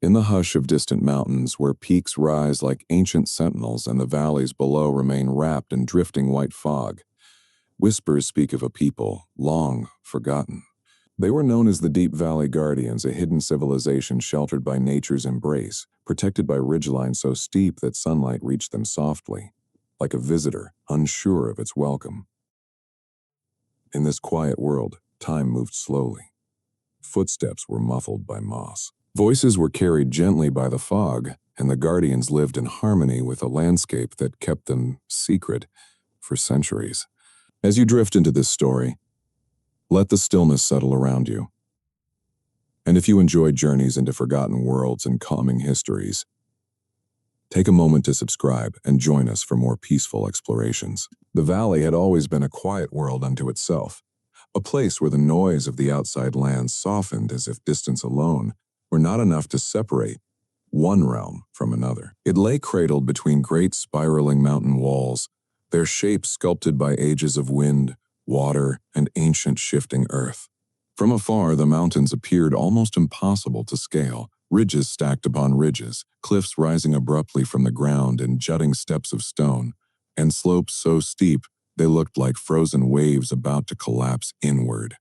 In the hush of distant mountains, where peaks rise like ancient sentinels and the valleys below remain wrapped in drifting white fog, whispers speak of a people long forgotten. They were known as the Deep Valley Guardians, a hidden civilization sheltered by nature's embrace, protected by ridgelines so steep that sunlight reached them softly, like a visitor unsure of its welcome. In this quiet world, time moved slowly. Footsteps were muffled by moss. Voices were carried gently by the fog, and the Guardians lived in harmony with a landscape that kept them secret for centuries. As you drift into this story, let the stillness settle around you. And if you enjoyed journeys into forgotten worlds and calming histories, take a moment to subscribe and join us for more peaceful explorations. The valley had always been a quiet world unto itself, a place where the noise of the outside lands softened as if distance alone were not enough to separate one realm from another. It lay cradled between great spiraling mountain walls, their shapes sculpted by ages of wind, water, and ancient shifting earth. From afar, the mountains appeared almost impossible to scale, ridges stacked upon ridges, cliffs rising abruptly from the ground in jutting steps of stone, and slopes so steep they looked like frozen waves about to collapse inward.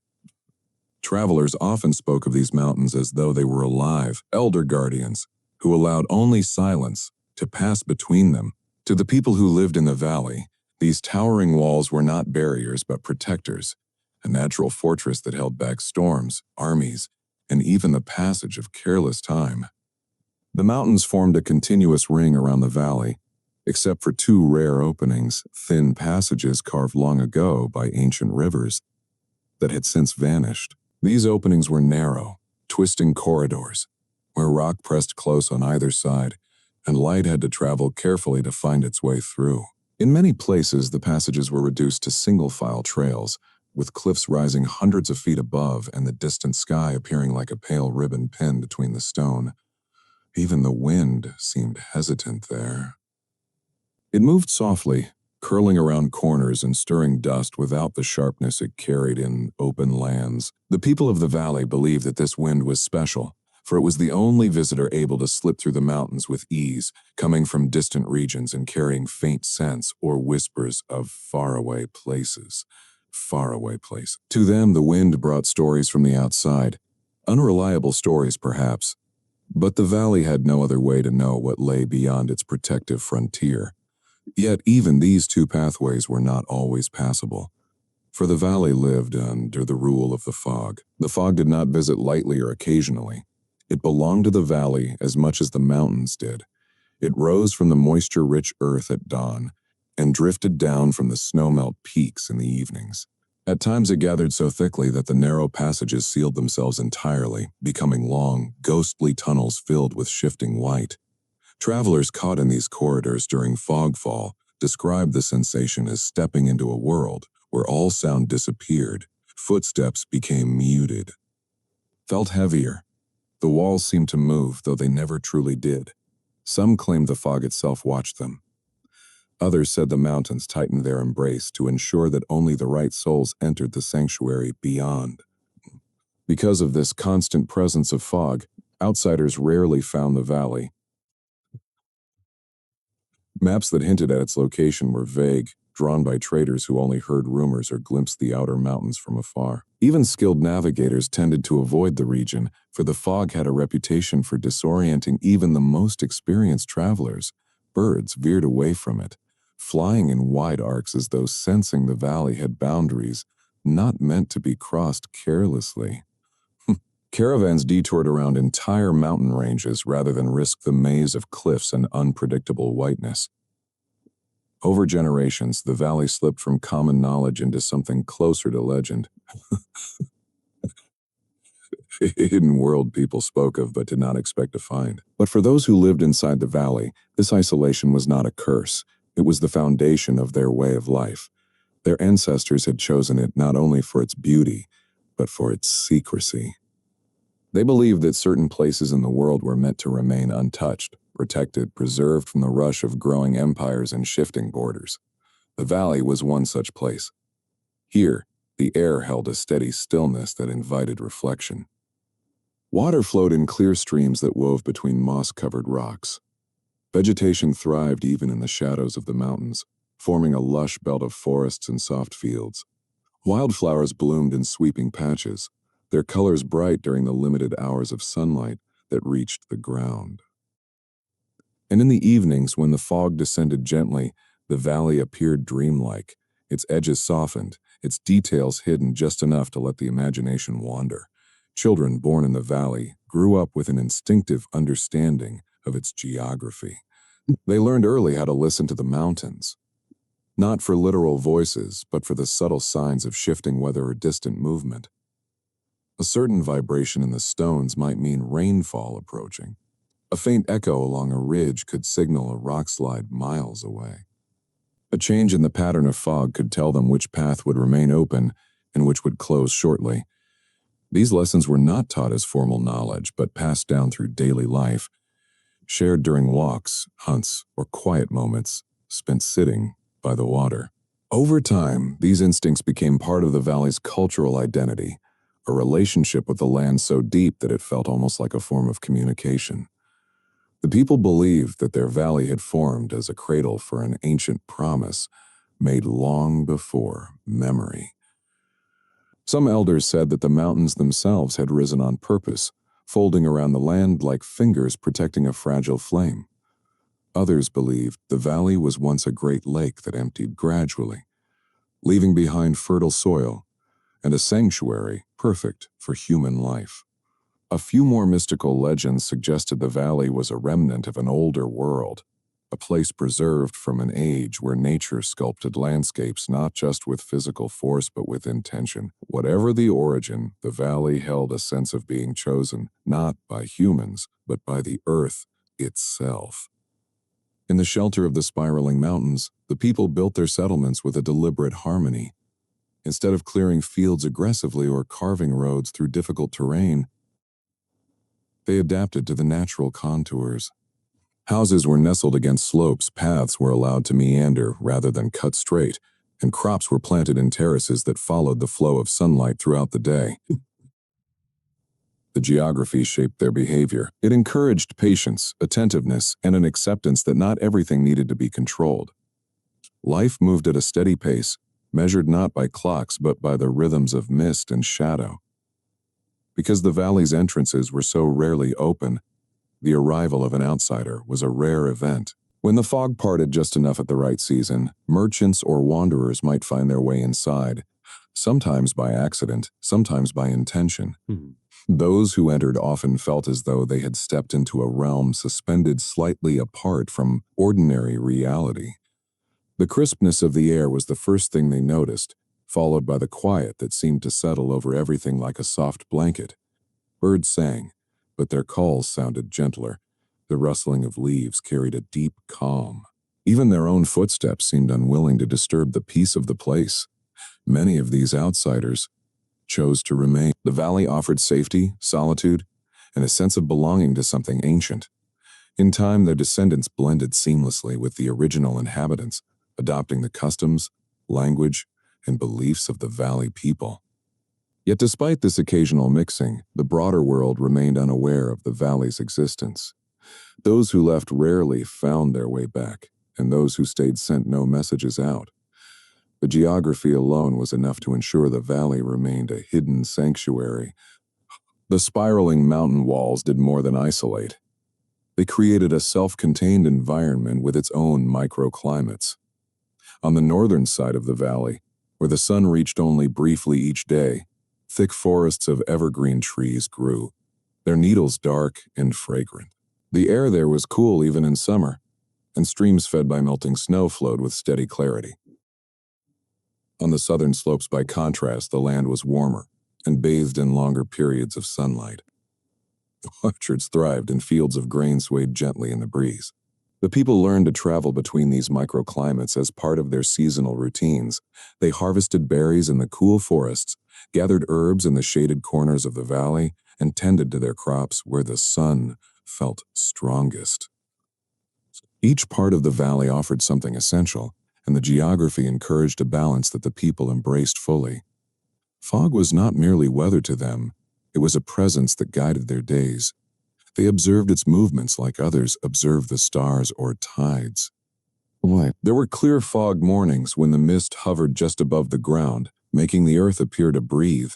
Travelers often spoke of these mountains as though they were alive, elder guardians, who allowed only silence to pass between them. To the people who lived in the valley, these towering walls were not barriers but protectors, a natural fortress that held back storms, armies, and even the passage of careless time. The mountains formed a continuous ring around the valley, except for two rare openings, thin passages carved long ago by ancient rivers that had since vanished. These openings were narrow, twisting corridors, where rock pressed close on either side, and light had to travel carefully to find its way through. In many places, the passages were reduced to single-file trails, with cliffs rising hundreds of feet above and the distant sky appearing like a pale ribbon pinned between the stone. Even the wind seemed hesitant there. It moved softly, curling around corners and stirring dust without the sharpness it carried in open lands. The people of the valley believed that this wind was special, for it was the only visitor able to slip through the mountains with ease, coming from distant regions and carrying faint scents or whispers of faraway places. To them, the wind brought stories from the outside, unreliable stories perhaps, but the valley had no other way to know what lay beyond its protective frontier. Yet even these two pathways were not always passable, for the valley lived under the rule of the fog. The fog did not visit lightly or occasionally. It belonged to the valley as much as the mountains did. It rose from the moisture-rich earth at dawn and drifted down from the snowmelt peaks in the evenings. At times it gathered so thickly that the narrow passages sealed themselves entirely, becoming long, ghostly tunnels filled with shifting white. Travelers caught in these corridors during fogfall described the sensation as stepping into a world where all sound disappeared, footsteps became muted, felt heavier. The walls seemed to move, though they never truly did. Some claimed the fog itself watched them. Others said the mountains tightened their embrace to ensure that only the right souls entered the sanctuary beyond. Because of this constant presence of fog, outsiders rarely found the valley. Maps that hinted at its location were vague, drawn by traders who only heard rumors or glimpsed the outer mountains from afar. Even skilled navigators tended to avoid the region, for the fog had a reputation for disorienting even the most experienced travelers. Birds veered away from it, flying in wide arcs as though sensing the valley had boundaries not meant to be crossed carelessly. Caravans detoured around entire mountain ranges rather than risk the maze of cliffs and unpredictable whiteness. Over generations, the valley slipped from common knowledge into something closer to legend. A hidden world people spoke of but did not expect to find. But for those who lived inside the valley, this isolation was not a curse. It was the foundation of their way of life. Their ancestors had chosen it not only for its beauty, but for its secrecy. They believed that certain places in the world were meant to remain untouched, protected, preserved from the rush of growing empires and shifting borders. The valley was one such place. Here, the air held a steady stillness that invited reflection. Water flowed in clear streams that wove between moss-covered rocks. Vegetation thrived even in the shadows of the mountains, forming a lush belt of forests and soft fields. Wildflowers bloomed in sweeping patches, their colors bright during the limited hours of sunlight that reached the ground. And in the evenings, when the fog descended gently, the valley appeared dreamlike, its edges softened, its details hidden just enough to let the imagination wander. Children born in the valley grew up with an instinctive understanding of its geography. They learned early how to listen to the mountains, not for literal voices, but for the subtle signs of shifting weather or distant movement. A certain vibration in the stones might mean rainfall approaching. A faint echo along a ridge could signal a rockslide miles away. A change in the pattern of fog could tell them which path would remain open and which would close shortly. These lessons were not taught as formal knowledge, but passed down through daily life, shared during walks, hunts, or quiet moments spent sitting by the water. Over time, these instincts became part of the valley's cultural identity, a relationship with the land so deep that it felt almost like a form of communication. The people believed that their valley had formed as a cradle for an ancient promise made long before memory. Some elders said that the mountains themselves had risen on purpose, folding around the land like fingers protecting a fragile flame. Others believed the valley was once a great lake that emptied gradually, leaving behind fertile soil and a sanctuary perfect for human life. A few more mystical legends suggested the valley was a remnant of an older world, a place preserved from an age where nature sculpted landscapes not just with physical force but with intention. Whatever the origin, the valley held a sense of being chosen not by humans, but by the earth itself. In the shelter of the spiraling mountains, the people built their settlements with a deliberate harmony. Instead of clearing fields aggressively or carving roads through difficult terrain, they adapted to the natural contours. Houses were nestled against slopes, paths were allowed to meander rather than cut straight, and crops were planted in terraces that followed the flow of sunlight throughout the day. The geography shaped their behavior. It encouraged patience, attentiveness, and an acceptance that not everything needed to be controlled. Life moved at a steady pace, measured not by clocks but by the rhythms of mist and shadow. Because the valley's entrances were so rarely open, the arrival of an outsider was a rare event. When the fog parted just enough at the right season, merchants or wanderers might find their way inside, sometimes by accident, sometimes by intention. Those who entered often felt as though they had stepped into a realm suspended slightly apart from ordinary reality. The crispness of the air was the first thing they noticed, followed by the quiet that seemed to settle over everything like a soft blanket. Birds sang, but their calls sounded gentler. The rustling of leaves carried a deep calm. Even their own footsteps seemed unwilling to disturb the peace of the place. Many of these outsiders chose to remain. The valley offered safety, solitude, and a sense of belonging to something ancient. In time, their descendants blended seamlessly with the original inhabitants, adopting the customs, language, and beliefs of the valley people. Yet despite this occasional mixing, the broader world remained unaware of the valley's existence. Those who left rarely found their way back, and those who stayed sent no messages out. The geography alone was enough to ensure the valley remained a hidden sanctuary. The spiraling mountain walls did more than isolate. They created a self-contained environment with its own microclimates. On the northern side of the valley, where the sun reached only briefly each day, thick forests of evergreen trees grew, their needles dark and fragrant. The air there was cool even in summer, and streams fed by melting snow flowed with steady clarity. On the southern slopes, by contrast, the land was warmer and bathed in longer periods of sunlight. Orchards thrived and fields of grain swayed gently in the breeze. The people learned to travel between these microclimates as part of their seasonal routines. They harvested berries in the cool forests, gathered herbs in the shaded corners of the valley, and tended to their crops where the sun felt strongest. Each part of the valley offered something essential, and the geography encouraged a balance that the people embraced fully. Fog was not merely weather to them, It was a presence that guided their days. They observed its movements like others observe the stars or tides. There were clear fog mornings when the mist hovered just above the ground, making the earth appear to breathe.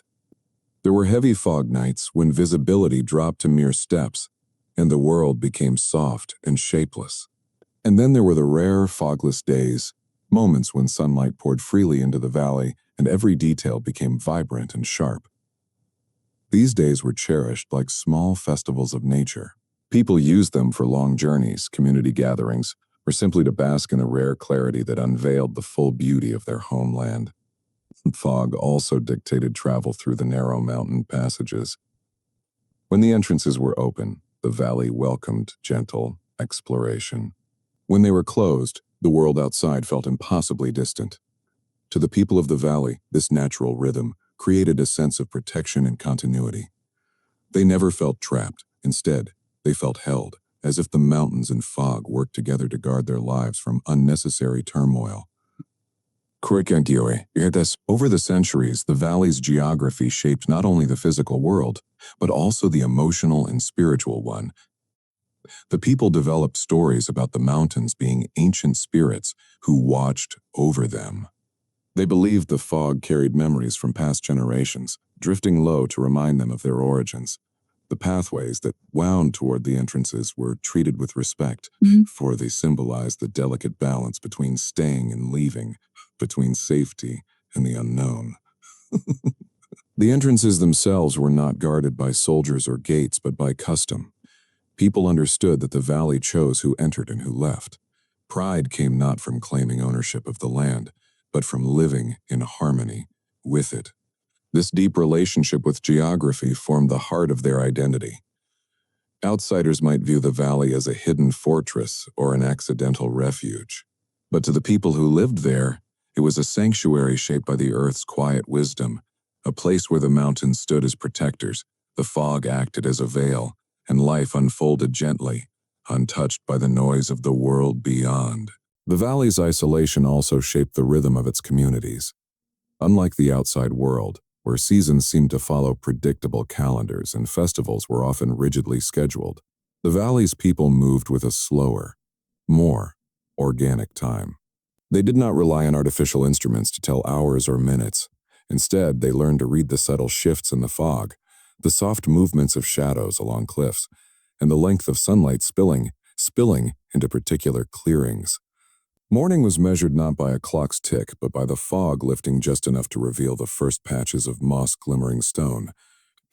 There were heavy fog nights when visibility dropped to mere steps, and the world became soft and shapeless. And then there were the rare, fogless days, moments when sunlight poured freely into the valley and every detail became vibrant and sharp. These days were cherished like small festivals of nature. People used them for long journeys, community gatherings, or simply to bask in the rare clarity that unveiled the full beauty of their homeland. Fog also dictated travel through the narrow mountain passages. When the entrances were open, the valley welcomed gentle exploration. When they were closed, the world outside felt impossibly distant. To the people of the valley, this natural rhythm created a sense of protection and continuity. They never felt trapped. Instead, they felt held, as if the mountains and fog worked together to guard their lives from unnecessary turmoil. Over the centuries, the valley's geography shaped not only the physical world, but also the emotional and spiritual one. The people developed stories about the mountains being ancient spirits who watched over them. They believed the fog carried memories from past generations, drifting low to remind them of their origins. The pathways that wound toward the entrances were treated with respect, for they symbolized the delicate balance between staying and leaving, between safety and the unknown. The entrances themselves were not guarded by soldiers or gates, but by custom. People understood that the valley chose who entered and who left. Pride came not from claiming ownership of the land, but from living in harmony with it. This deep relationship with geography formed the heart of their identity. Outsiders might view the valley as a hidden fortress or an accidental refuge. But to the people who lived there, it was a sanctuary shaped by the earth's quiet wisdom, a place where the mountains stood as protectors, the fog acted as a veil, and life unfolded gently, untouched by the noise of the world beyond. The valley's isolation also shaped the rhythm of its communities. Unlike the outside world, where seasons seemed to follow predictable calendars and festivals were often rigidly scheduled, the valley's people moved with a slower, more organic time. They did not rely on artificial instruments to tell hours or minutes. Instead, they learned to read the subtle shifts in the fog, the soft movements of shadows along cliffs, and the length of sunlight spilling into particular clearings. Morning was measured not by a clock's tick, but by the fog lifting just enough to reveal the first patches of moss-glimmering stone.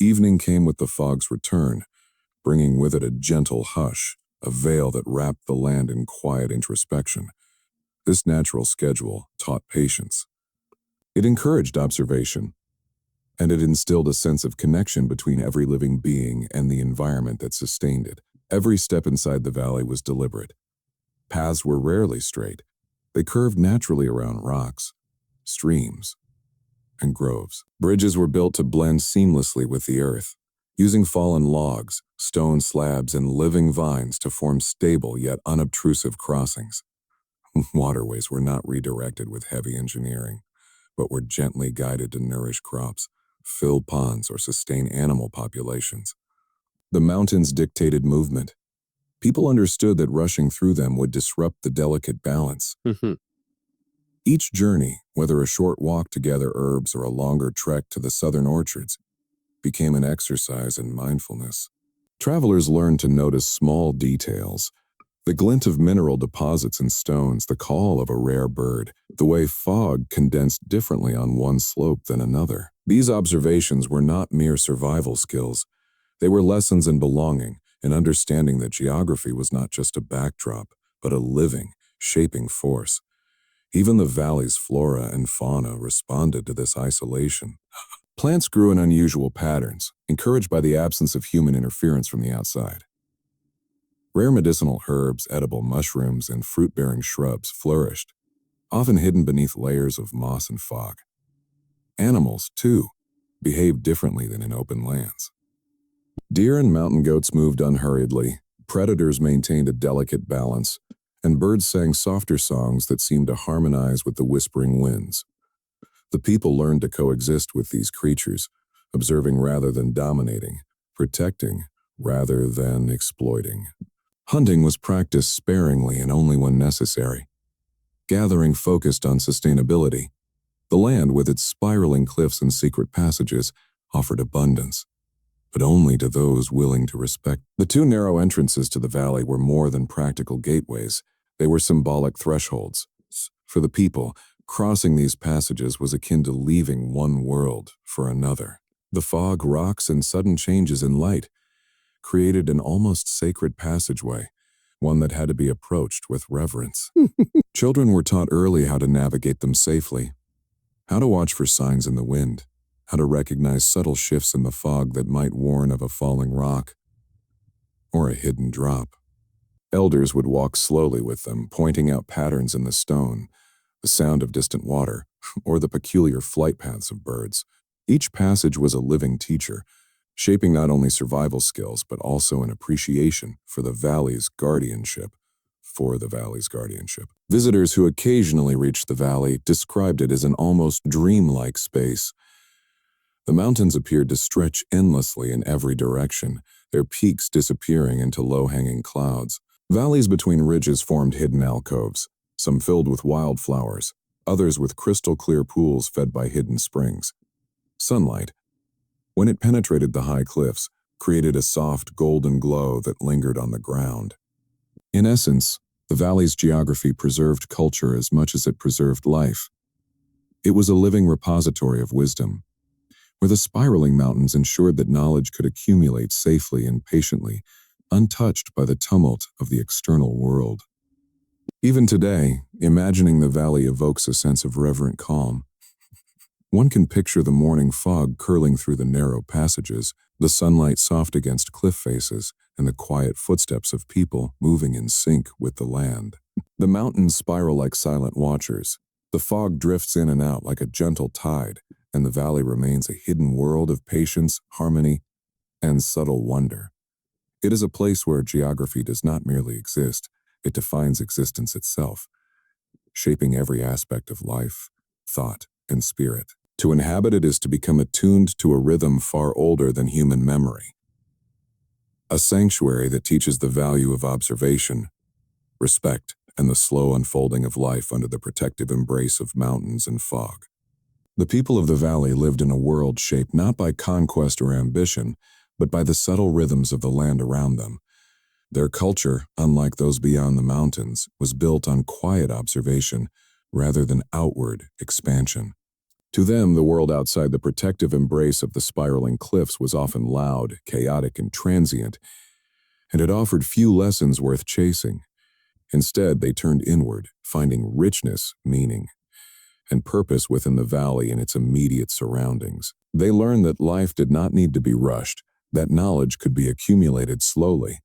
Evening came with the fog's return, bringing with it a gentle hush, a veil that wrapped the land in quiet introspection. This natural schedule taught patience. It encouraged observation, and it instilled a sense of connection between every living being and the environment that sustained it. Every step inside the valley was deliberate. Paths were rarely straight. They curved naturally around rocks, streams, and groves. Bridges were built to blend seamlessly with the earth, using fallen logs, stone slabs, and living vines to form stable yet unobtrusive crossings. Waterways were not redirected with heavy engineering, but were gently guided to nourish crops, fill ponds, or sustain animal populations. The mountains dictated movement. People understood that rushing through them would disrupt the delicate balance. Each journey, whether a short walk to gather herbs or a longer trek to the southern orchards, became an exercise in mindfulness. Travelers learned to notice small details, the glint of mineral deposits in stones, the call of a rare bird, the way fog condensed differently on one slope than another. These observations were not mere survival skills. They were lessons in belonging, in understanding that geography was not just a backdrop, but a living, shaping force. Even the valley's flora and fauna responded to this isolation. Plants grew in unusual patterns, encouraged by the absence of human interference from the outside. Rare medicinal herbs, edible mushrooms, and fruit-bearing shrubs flourished, often hidden beneath layers of moss and fog. Animals, too, behaved differently than in open lands. Deer and mountain goats moved unhurriedly, predators maintained a delicate balance, and birds sang softer songs that seemed to harmonize with the whispering winds. The people learned to coexist with these creatures, observing rather than dominating, protecting rather than exploiting. Hunting was practiced sparingly and only when necessary. Gathering focused on sustainability. The land, with its spiraling cliffs and secret passages, offered abundance, but only to those willing to respect. The two narrow entrances to the valley were more than practical gateways. They were symbolic thresholds. For the people, crossing these passages was akin to leaving one world for another. The fog, rocks, and sudden changes in light created an almost sacred passageway, one that had to be approached with reverence. Children were taught early how to navigate them safely, how to watch for signs in the wind, how to recognize subtle shifts in the fog that might warn of a falling rock or a hidden drop. Elders would walk slowly with them, pointing out patterns in the stone, the sound of distant water, or the peculiar flight paths of birds. Each passage was a living teacher, shaping not only survival skills but also an appreciation for the valley's guardianship. Visitors who occasionally reached the valley described it as an almost dreamlike space. The mountains appeared to stretch endlessly in every direction, their peaks disappearing into low-hanging clouds. Valleys between ridges formed hidden alcoves, some filled with wildflowers, others with crystal-clear pools fed by hidden springs. Sunlight, when it penetrated the high cliffs, created a soft golden glow that lingered on the ground. In essence, the valley's geography preserved culture as much as it preserved life. It was a living repository of wisdom, where the spiraling mountains ensured that knowledge could accumulate safely and patiently, untouched by the tumult of the external world. Even today, imagining the valley evokes a sense of reverent calm. One can picture the morning fog curling through the narrow passages, the sunlight soft against cliff faces, and the quiet footsteps of people moving in sync with the land. The mountains spiral like silent watchers. The fog drifts in and out like a gentle tide, and the valley remains a hidden world of patience, harmony, and subtle wonder. It is a place where geography does not merely exist, it defines existence itself, shaping every aspect of life, thought, and spirit. To inhabit it is to become attuned to a rhythm far older than human memory. A sanctuary that teaches the value of observation, respect, and the slow unfolding of life under the protective embrace of mountains and fog. The people of the valley lived in a world shaped not by conquest or ambition, but by the subtle rhythms of the land around them. Their culture, unlike those beyond the mountains, was built on quiet observation rather than outward expansion. To them, the world outside the protective embrace of the spiraling cliffs was often loud, chaotic, and transient, and it offered few lessons worth chasing. Instead, they turned inward, finding richness, meaning, and purpose within the valley and its immediate surroundings. They learned that life did not need to be rushed, that knowledge could be accumulated slowly,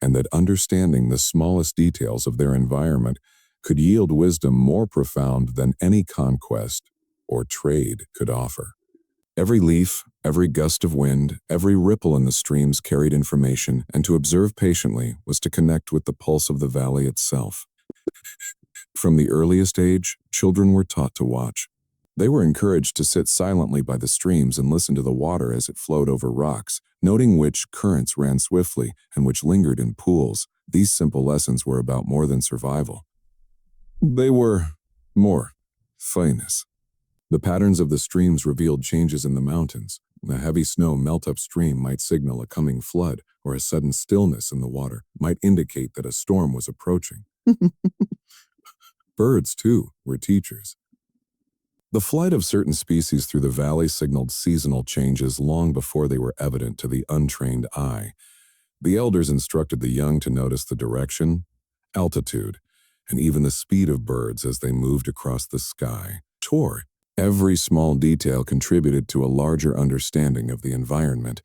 and that understanding the smallest details of their environment could yield wisdom more profound than any conquest or trade could offer. Every leaf, every gust of wind, every ripple in the streams carried information, and to observe patiently was to connect with the pulse of the valley itself. From the earliest age, children were taught to watch. They were encouraged to sit silently by the streams and listen to the water as it flowed over rocks, noting which currents ran swiftly and which lingered in pools. These simple lessons were about more than survival. They were more fineness. The patterns of the streams revealed changes in the mountains. A heavy snow melt upstream might signal a coming flood, or a sudden stillness in the water might indicate that a storm was approaching. Birds, too, were teachers. The flight of certain species through the valley signaled seasonal changes long before they were evident to the untrained eye. The elders instructed the young to notice the direction, altitude, and even the speed of birds as they moved across the sky. Every small detail contributed to a larger understanding of the environment.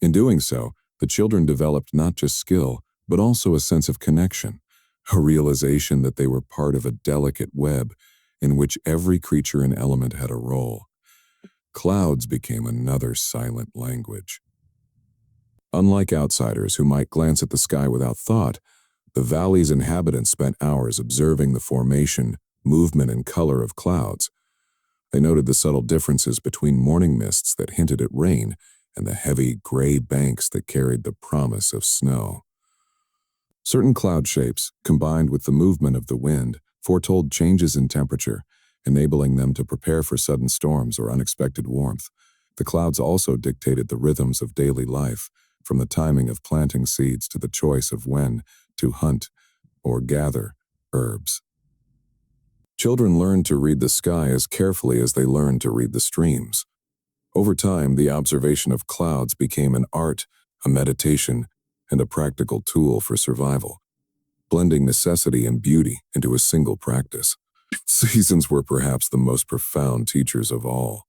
In doing so, the children developed not just skill, but also a sense of connection, a realization that they were part of a delicate web in which every creature and element had a role. Clouds became another silent language. Unlike outsiders who might glance at the sky without thought, the valley's inhabitants spent hours observing the formation, movement, and color of clouds. They noted the subtle differences between morning mists that hinted at rain and the heavy gray banks that carried the promise of snow. Certain cloud shapes, combined with the movement of the wind, foretold changes in temperature, enabling them to prepare for sudden storms or unexpected warmth. The clouds also dictated the rhythms of daily life, from the timing of planting seeds to the choice of when to hunt or gather herbs. Children learned to read the sky as carefully as they learned to read the streams. Over time, the observation of clouds became an art, a meditation, and a practical tool for survival, blending necessity and beauty into a single practice. Seasons were perhaps the most profound teachers of all.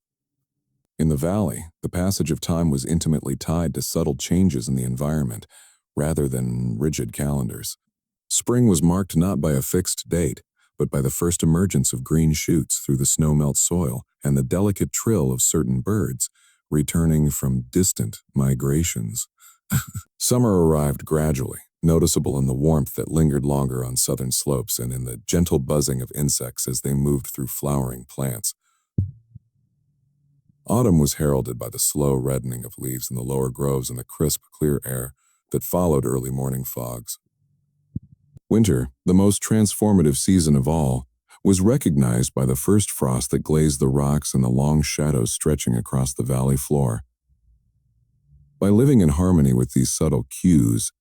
In the valley, the passage of time was intimately tied to subtle changes in the environment, rather than rigid calendars. Spring was marked not by a fixed date, but by the first emergence of green shoots through the snow-melt soil and the delicate trill of certain birds returning from distant migrations. Summer arrived gradually, noticeable in the warmth that lingered longer on southern slopes and in the gentle buzzing of insects as they moved through flowering plants. Autumn was heralded by the slow reddening of leaves in the lower groves and the crisp, clear air that followed early morning fogs. Winter, the most transformative season of all, was recognized by the first frost that glazed the rocks and the long shadows stretching across the valley floor. By living in harmony with these subtle cues,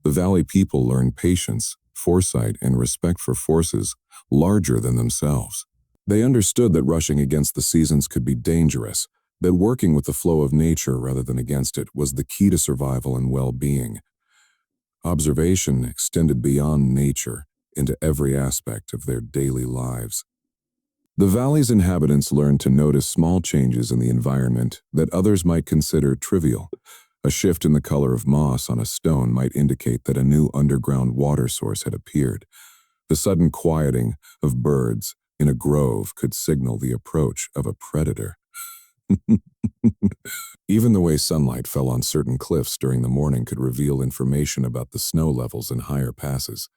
the valley people learned patience, foresight, and respect for forces larger than themselves. They understood that rushing against the seasons could be dangerous, that working with the flow of nature rather than against it was the key to survival and well-being. Observation extended beyond nature into every aspect of their daily lives. The valley's inhabitants learned to notice small changes in the environment that others might consider trivial. A shift in the color of moss on a stone might indicate that a new underground water source had appeared. The sudden quieting of birds in a grove could signal the approach of a predator. Even the way sunlight fell on certain cliffs during the morning could reveal information about the snow levels in higher passes.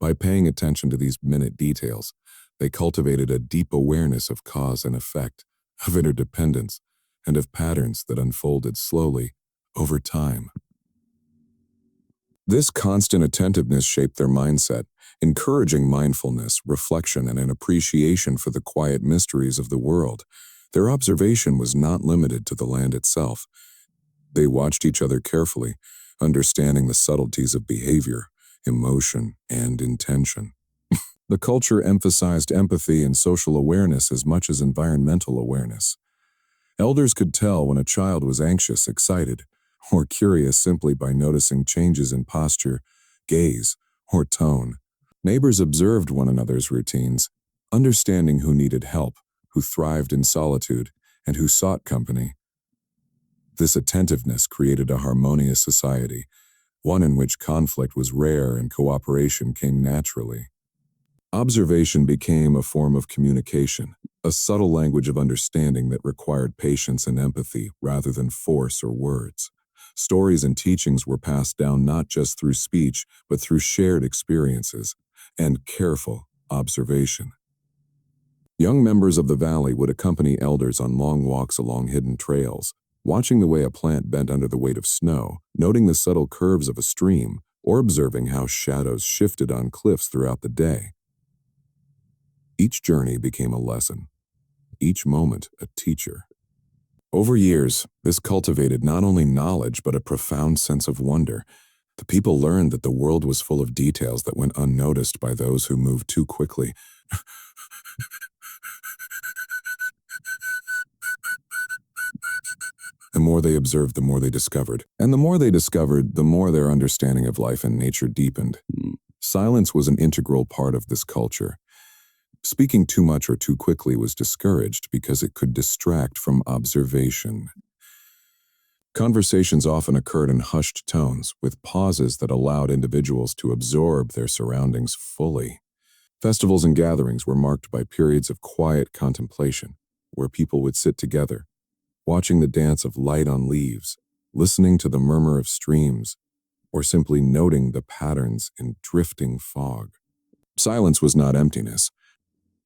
By paying attention to these minute details, they cultivated a deep awareness of cause and effect, of interdependence, and of patterns that unfolded slowly over time. This constant attentiveness shaped their mindset, encouraging mindfulness, reflection, and an appreciation for the quiet mysteries of the world. Their observation was not limited to the land itself. They watched each other carefully, understanding the subtleties of behavior, emotion, and intention. The culture emphasized empathy and social awareness as much as environmental awareness. Elders could tell when a child was anxious, excited, or curious simply by noticing changes in posture, gaze, or tone. Neighbors observed one another's routines, understanding who needed help, who thrived in solitude, and who sought company. This attentiveness created a harmonious society, one in which conflict was rare and cooperation came naturally. Observation became a form of communication, a subtle language of understanding that required patience and empathy rather than force or words. Stories and teachings were passed down not just through speech, but through shared experiences and careful observation. Young members of the valley would accompany elders on long walks along hidden trails, watching the way a plant bent under the weight of snow, noting the subtle curves of a stream, or observing how shadows shifted on cliffs throughout the day. Each journey became a lesson, each moment a teacher. Over years, this cultivated not only knowledge but a profound sense of wonder. The people learned that the world was full of details that went unnoticed by those who moved too quickly. The more they observed, the more they discovered. And the more they discovered, the more their understanding of life and nature deepened. Silence was an integral part of this culture. Speaking too much or too quickly was discouraged because it could distract from observation. Conversations often occurred in hushed tones, with pauses that allowed individuals to absorb their surroundings fully. Festivals and gatherings were marked by periods of quiet contemplation, where people would sit together, watching the dance of light on leaves, listening to the murmur of streams, or simply noting the patterns in drifting fog. Silence was not emptiness.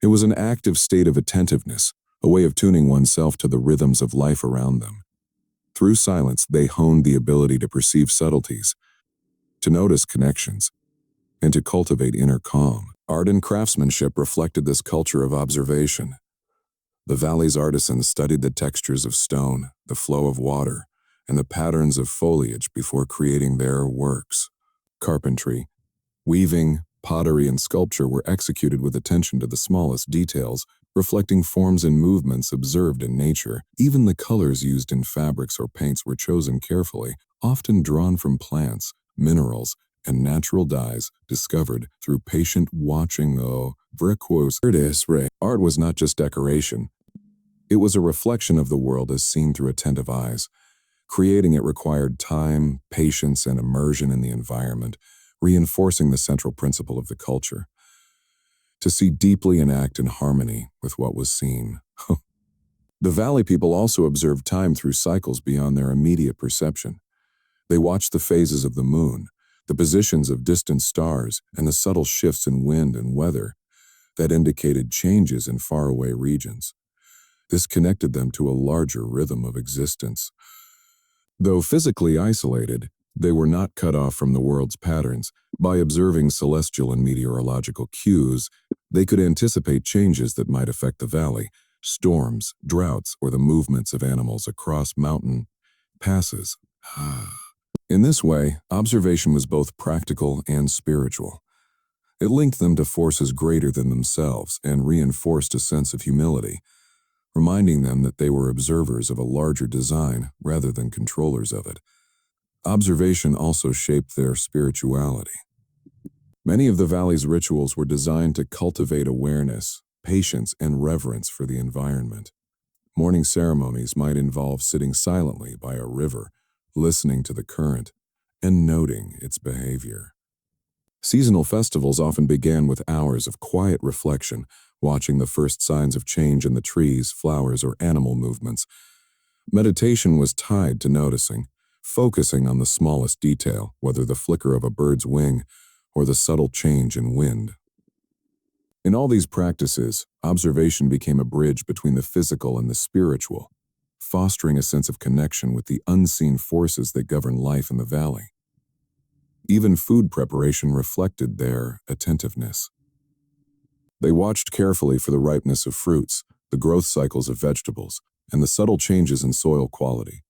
It was an active state of attentiveness, a way of tuning oneself to the rhythms of life around them. Through silence, they honed the ability to perceive subtleties, to notice connections, and to cultivate inner calm. Art and craftsmanship reflected this culture of observation. The valley's artisans studied the textures of stone, the flow of water, and the patterns of foliage before creating their works. Carpentry, weaving, pottery, and sculpture were executed with attention to the smallest details, reflecting forms and movements observed in nature. Even the colors used in fabrics or paints were chosen carefully, often drawn from plants, minerals, and natural dyes discovered through patient watching. Art was not just decoration. It was a reflection of the world as seen through attentive eyes. Creating it required time, patience, and immersion in the environment, reinforcing the central principle of the culture. To see deeply and act in harmony with what was seen. The Valley people also observed time through cycles beyond their immediate perception. They watched the phases of the moon, the positions of distant stars, and the subtle shifts in wind and weather that indicated changes in faraway regions. This connected them to a larger rhythm of existence. Though physically isolated, they were not cut off from the world's patterns. By observing celestial and meteorological cues, they could anticipate changes that might affect the valley, storms, droughts, or the movements of animals across mountain passes. In this way, observation was both practical and spiritual. It linked them to forces greater than themselves and reinforced a sense of humility, reminding them that they were observers of a larger design rather than controllers of it. Observation also shaped their spirituality. Many of the valley's rituals were designed to cultivate awareness, patience, and reverence for the environment. Morning ceremonies might involve sitting silently by a river, listening to the current, and noting its behavior. Seasonal festivals often began with hours of quiet reflection, watching the first signs of change in the trees, flowers, or animal movements. Meditation was tied to noticing, focusing on the smallest detail, whether the flicker of a bird's wing or the subtle change in wind. In all these practices, observation became a bridge between the physical and the spiritual, fostering a sense of connection with the unseen forces that govern life in the valley. Even food preparation reflected their attentiveness. They watched carefully for the ripeness of fruits, the growth cycles of vegetables, and the subtle changes in soil quality.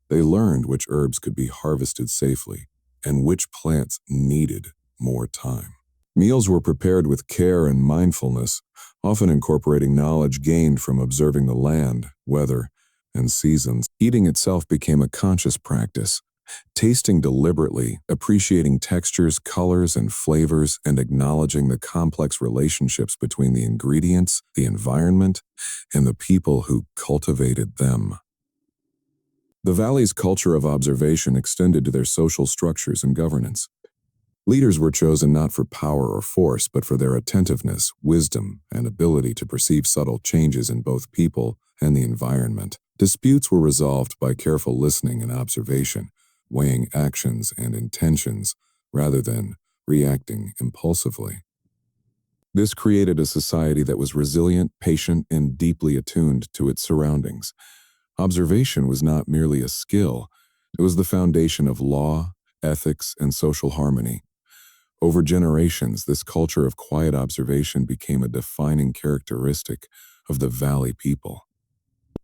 They learned which herbs could be harvested safely and which plants needed more time. Meals were prepared with care and mindfulness, often incorporating knowledge gained from observing the land, weather, and seasons. Eating itself became a conscious practice, tasting deliberately, appreciating textures, colors, and flavors, and acknowledging the complex relationships between the ingredients, the environment, and the people who cultivated them. The valley's culture of observation extended to their social structures and governance. Leaders were chosen not for power or force, but for their attentiveness, wisdom, and ability to perceive subtle changes in both people and the environment. Disputes were resolved by careful listening and observation, weighing actions and intentions rather than reacting impulsively. This created a society that was resilient, patient, and deeply attuned to its surroundings. Observation was not merely a skill, it was the foundation of law, ethics, and social harmony. Over generations, this culture of quiet observation became a defining characteristic of the Valley people.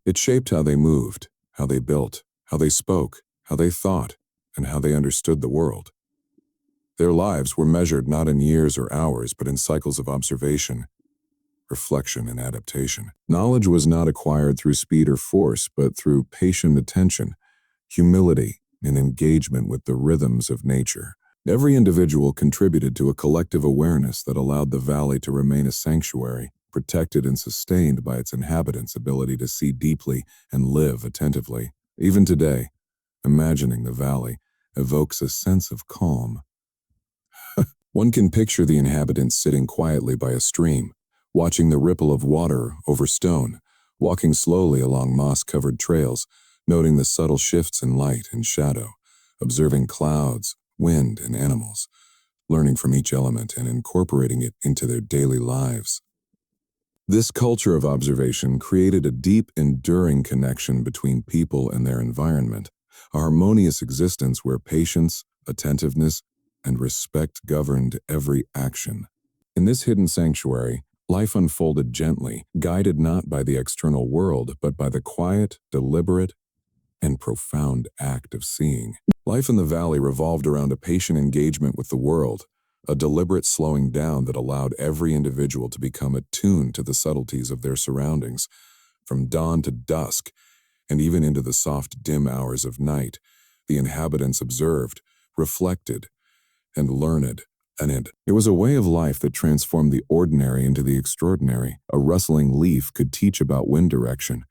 It shaped how they moved, how they built, how they spoke, how they thought, and how they understood the world. Their lives were measured not in years or hours, but in cycles of observation, reflection, and adaptation. Knowledge was not acquired through speed or force, but through patient attention, humility, and engagement with the rhythms of nature. Every individual contributed to a collective awareness that allowed the valley to remain a sanctuary, protected and sustained by its inhabitants' ability to see deeply and live attentively. Even today, imagining the valley evokes a sense of calm. One can picture the inhabitants sitting quietly by a stream, watching the ripple of water over stone, walking slowly along moss-covered trails, noting the subtle shifts in light and shadow, observing clouds, wind, and animals, learning from each element and incorporating it into their daily lives. This culture of observation created a deep, enduring connection between people and their environment, a harmonious existence where patience, attentiveness, and respect governed every action. In this hidden sanctuary, life unfolded gently, guided not by the external world, but by the quiet, deliberate, and profound act of seeing. Life in the valley revolved around a patient engagement with the world, a deliberate slowing down that allowed every individual to become attuned to the subtleties of their surroundings. From dawn to dusk, and even into the soft, dim hours of night, the inhabitants observed, reflected, and learned. It was a way of life that transformed the ordinary into the extraordinary. A rustling leaf could teach about wind direction.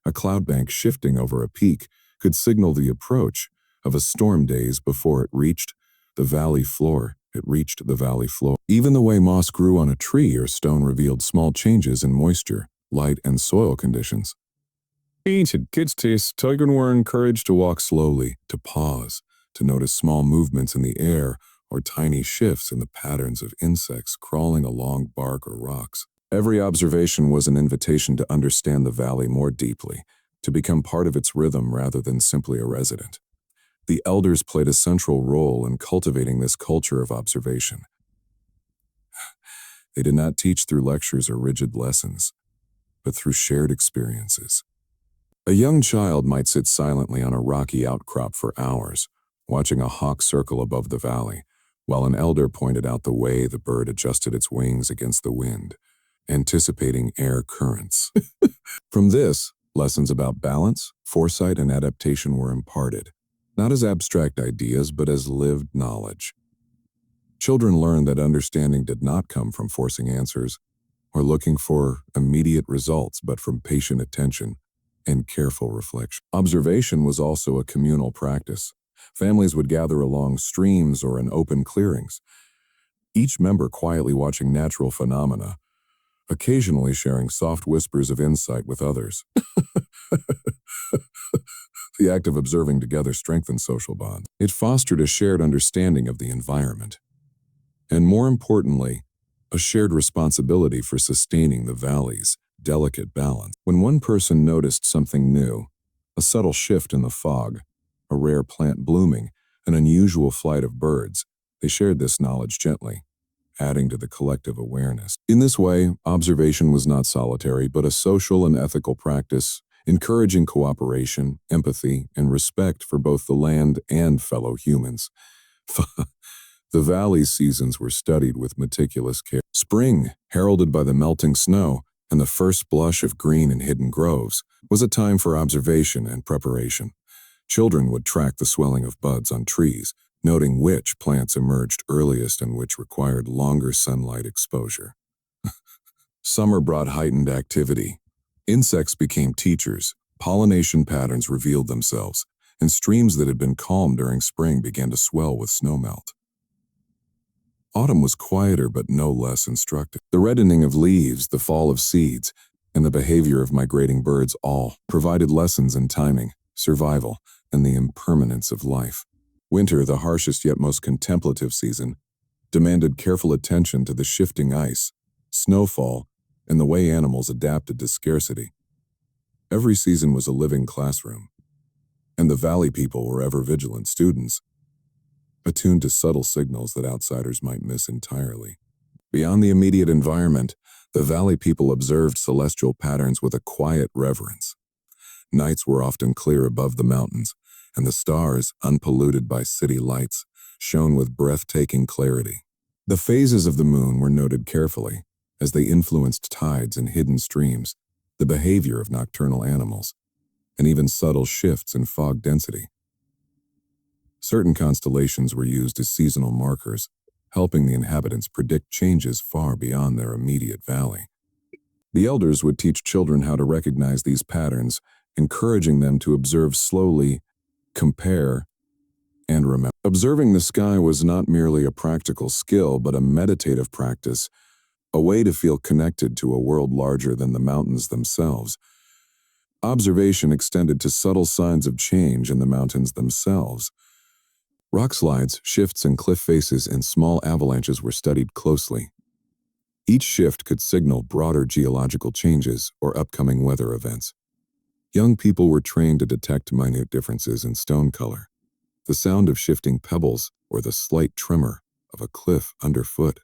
A cloud bank shifting over a peak could signal the approach of a storm days before it reached the valley floor. Even the way moss grew on a tree or stone revealed small changes in moisture, light, and soil conditions. Ancient kids' children were encouraged to walk slowly, to pause, to notice small movements in the air or tiny shifts in the patterns of insects crawling along bark or rocks. Every observation was an invitation to understand the valley more deeply, to become part of its rhythm rather than simply a resident. The elders played a central role in cultivating this culture of observation. They did not teach through lectures or rigid lessons, but through shared experiences. A young child might sit silently on a rocky outcrop for hours, watching a hawk circle above the valley, while an elder pointed out the way the bird adjusted its wings against the wind, anticipating air currents. From this, lessons about balance, foresight, and adaptation were imparted, not as abstract ideas, but as lived knowledge. Children learned that understanding did not come from forcing answers or looking for immediate results, but from patient attention and careful reflection. Observation was also a communal practice. Families would gather along streams or in open clearings, each member quietly watching natural phenomena, occasionally sharing soft whispers of insight with others. The act of observing together strengthened social bonds. It fostered a shared understanding of the environment, and more importantly, a shared responsibility for sustaining the valley's delicate balance. When one person noticed something new, a subtle shift in the fog, a rare plant blooming, an unusual flight of birds, they shared this knowledge gently, adding to the collective awareness. In this way, observation was not solitary, but a social and ethical practice, encouraging cooperation, empathy, and respect for both the land and fellow humans. The valley's seasons were studied with meticulous care. Spring, heralded by the melting snow and the first blush of green in hidden groves, was a time for observation and preparation. Children would track the swelling of buds on trees, noting which plants emerged earliest and which required longer sunlight exposure. Summer brought heightened activity. Insects became teachers, pollination patterns revealed themselves, and streams that had been calm during spring began to swell with snowmelt. Autumn was quieter but no less instructive. The reddening of leaves, the fall of seeds, and the behavior of migrating birds all provided lessons in timing, survival, and the impermanence of life. Winter, the harshest yet most contemplative season, demanded careful attention to the shifting ice, snowfall, and the way animals adapted to scarcity. Every season was a living classroom, and the valley people were ever vigilant students, attuned to subtle signals that outsiders might miss entirely. Beyond the immediate environment, the valley people observed celestial patterns with a quiet reverence. Nights were often clear above the mountains, and the stars, unpolluted by city lights, shone with breathtaking clarity. The phases of the moon were noted carefully, as they influenced tides and hidden streams, the behavior of nocturnal animals, and even subtle shifts in fog density. Certain constellations were used as seasonal markers, helping the inhabitants predict changes far beyond their immediate valley. The elders would teach children how to recognize these patterns, encouraging them to observe slowly, compare, and remember. Observing the sky was not merely a practical skill, but a meditative practice, a way to feel connected to a world larger than the mountains themselves. Observation extended to subtle signs of change in the mountains themselves. Rock slides, shifts in cliff faces, and small avalanches were studied closely. Each shift could signal broader geological changes or upcoming weather events. Young people were trained to detect minute differences in stone color, the sound of shifting pebbles, or the slight tremor of a cliff underfoot.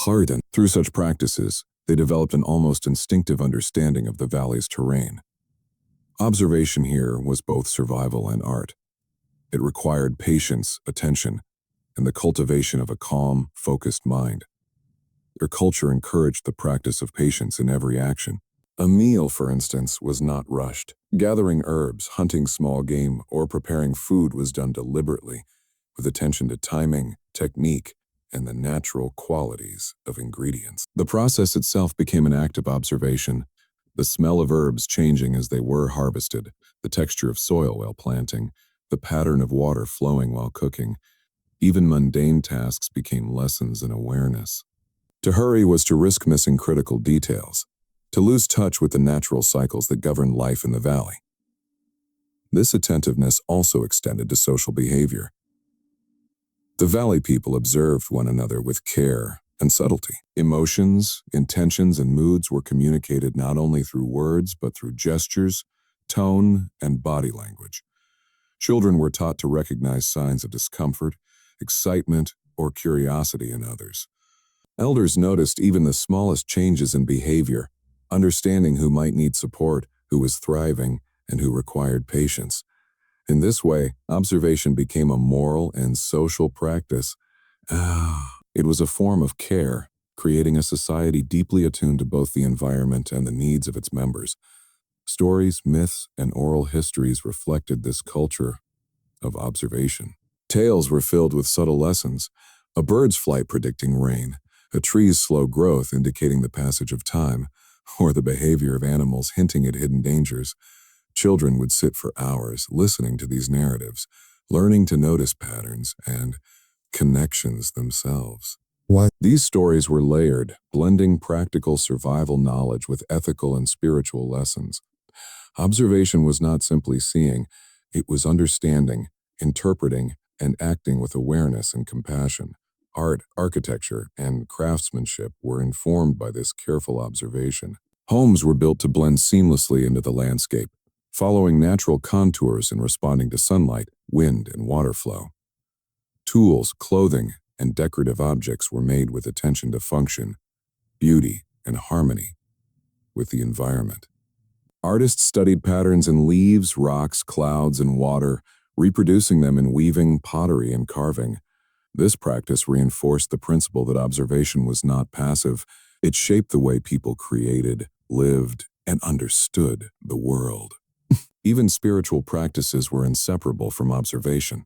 Hardened through such practices, they developed an almost instinctive understanding of the valley's terrain. Observation here was both survival and art. It required patience, attention, and the cultivation of a calm, focused mind. Their culture encouraged the practice of patience in every action. A meal, for instance, was not rushed. Gathering herbs, hunting small game, or preparing food was done deliberately, with attention to timing, technique, and the natural qualities of ingredients. The process itself became an act of observation, the smell of herbs changing as they were harvested, the texture of soil while planting, the pattern of water flowing while cooking. Even mundane tasks became lessons in awareness. To hurry was to risk missing critical details, to lose touch with the natural cycles that govern life in the valley. This attentiveness also extended to social behavior. The valley people observed one another with care and subtlety. Emotions, intentions, and moods were communicated not only through words but through gestures, tone, and body language. Children were taught to recognize signs of discomfort, excitement, or curiosity in others. Elders noticed even the smallest changes in behavior, understanding who might need support, who was thriving, and who required patience. In this way, observation became a moral and social practice. It was a form of care, creating a society deeply attuned to both the environment and the needs of its members. Stories, myths, and oral histories reflected this culture of observation. Tales were filled with subtle lessons: a bird's flight predicting rain, a tree's slow growth indicating the passage of time, or the behavior of animals hinting at hidden dangers. Children would sit for hours listening to these narratives, learning to notice patterns and connections themselves. These stories were layered, blending practical survival knowledge with ethical and spiritual lessons. Observation was not simply seeing, it was understanding, interpreting, and acting with awareness and compassion. Art, architecture, and craftsmanship were informed by this careful observation. Homes were built to blend seamlessly into the landscape, following natural contours and responding to sunlight, wind, and water flow. Tools, clothing, and decorative objects were made with attention to function, beauty, and harmony with the environment. Artists studied patterns in leaves, rocks, clouds, and water, reproducing them in weaving, pottery, and carving. This practice reinforced the principle that observation was not passive. It shaped the way people created, lived, and understood the world. Even spiritual practices were inseparable from observation.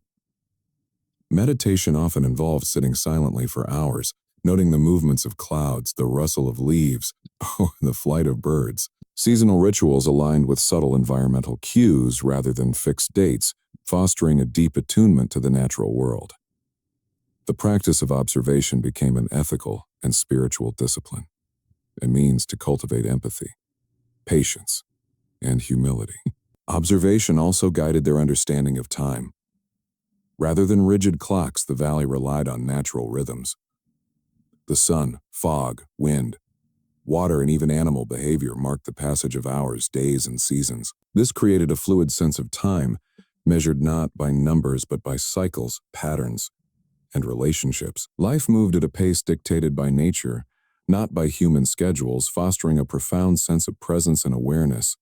Meditation often involved sitting silently for hours, noting the movements of clouds, the rustle of leaves, or the flight of birds. Seasonal rituals aligned with subtle environmental cues rather than fixed dates, fostering a deep attunement to the natural world. The practice of observation became an ethical and spiritual discipline, a means to cultivate empathy, patience, and humility. Observation also guided their understanding of time. Rather than rigid clocks, the valley relied on natural rhythms. The sun, fog, wind, water, and even animal behavior marked the passage of hours, days, and seasons. This created a fluid sense of time, measured not by numbers but by cycles, patterns, and relationships. Life moved at a pace dictated by nature, not by human schedules, fostering a profound sense of presence and awareness.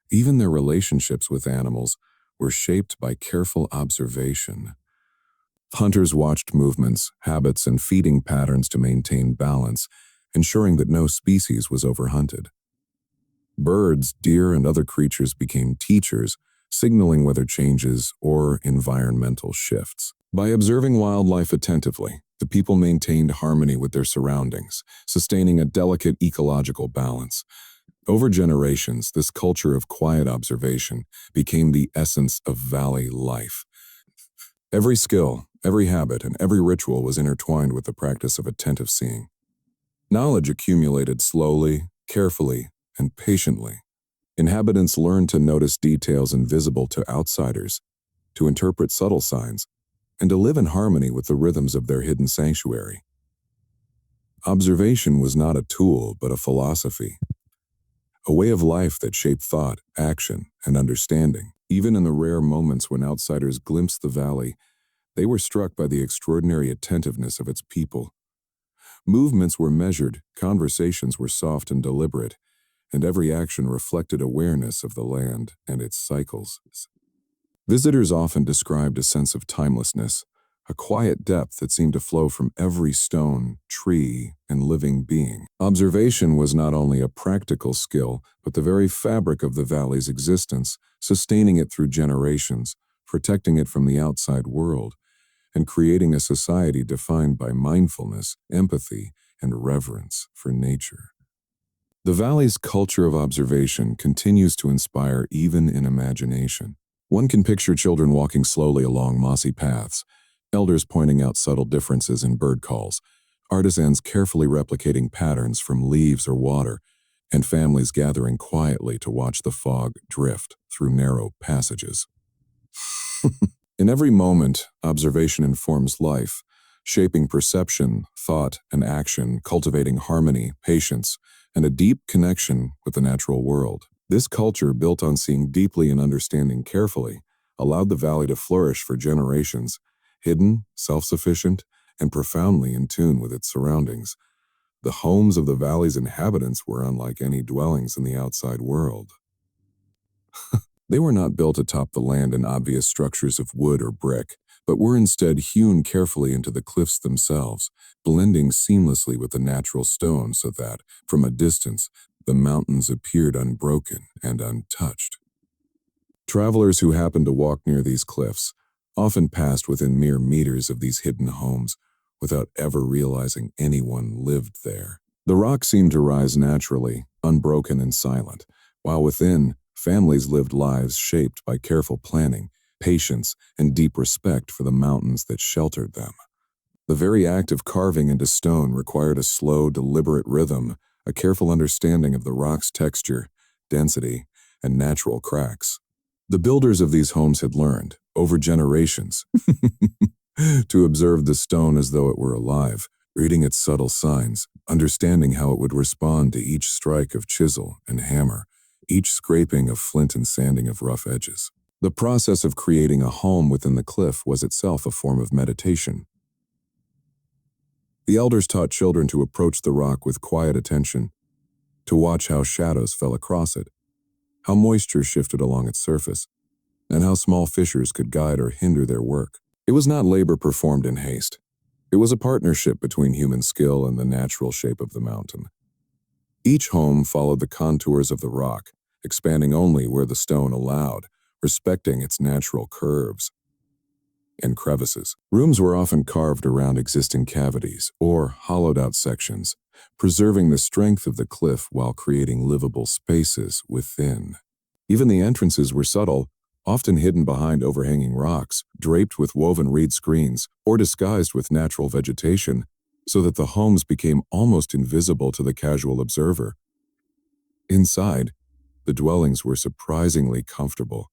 Even their relationships with animals were shaped by careful observation. Hunters watched movements, habits, and feeding patterns to maintain balance, ensuring that no species was overhunted. Birds, deer, and other creatures became teachers, signaling weather changes or environmental shifts. By observing wildlife attentively, the people maintained harmony with their surroundings, sustaining a delicate ecological balance. Over generations, this culture of quiet observation became the essence of valley life. Every skill, every habit, and every ritual was intertwined with the practice of attentive seeing. Knowledge accumulated slowly, carefully, and patiently. Inhabitants learned to notice details invisible to outsiders, to interpret subtle signs, and to live in harmony with the rhythms of their hidden sanctuary. Observation was not a tool, but a philosophy, a way of life that shaped thought, action, and understanding. Even in the rare moments when outsiders glimpsed the valley, they were struck by the extraordinary attentiveness of its people. Movements were measured, conversations were soft and deliberate, and every action reflected awareness of the land and its cycles. Visitors often described a sense of timelessness, a quiet depth that seemed to flow from every stone, tree, and living being. Observation was not only a practical skill, but the very fabric of the valley's existence, sustaining it through generations, protecting it from the outside world, and creating a society defined by mindfulness, empathy, and reverence for nature. The valley's culture of observation continues to inspire even in imagination. One can picture children walking slowly along mossy paths, elders pointing out subtle differences in bird calls, artisans carefully replicating patterns from leaves or water, and families gathering quietly to watch the fog drift through narrow passages. In every moment, observation informs life, shaping perception, thought, and action, cultivating harmony, patience, and a deep connection with the natural world. This culture, built on seeing deeply and understanding carefully, allowed the valley to flourish for generations, hidden, self-sufficient, and profoundly in tune with its surroundings. The homes of the valley's inhabitants were unlike any dwellings in the outside world. They were not built atop the land in obvious structures of wood or brick, but were instead hewn carefully into the cliffs themselves, blending seamlessly with the natural stone so that, from a distance, the mountains appeared unbroken and untouched. Travelers who happened to walk near these cliffs often passed within mere meters of these hidden homes without ever realizing anyone lived there. The rock seemed to rise naturally, unbroken and silent, while within, families lived lives shaped by careful planning, patience, and deep respect for the mountains that sheltered them. The very act of carving into stone required a slow, deliberate rhythm, a careful understanding of the rock's texture, density, and natural cracks. The builders of these homes had learned, over generations, to observe the stone as though it were alive, reading its subtle signs, understanding how it would respond to each strike of chisel and hammer, each scraping of flint and sanding of rough edges. The process of creating a home within the cliff was itself a form of meditation. The elders taught children to approach the rock with quiet attention, to watch how shadows fell across it, how moisture shifted along its surface, and how small fissures could guide or hinder their work. It was not labor performed in haste. It was a partnership between human skill and the natural shape of the mountain. Each home followed the contours of the rock, expanding only where the stone allowed, respecting its natural curves and crevices. Rooms were often carved around existing cavities or hollowed-out sections, preserving the strength of the cliff while creating livable spaces within. Even the entrances were subtle, often hidden behind overhanging rocks, draped with woven reed screens, or disguised with natural vegetation, so that the homes became almost invisible to the casual observer. Inside, the dwellings were surprisingly comfortable,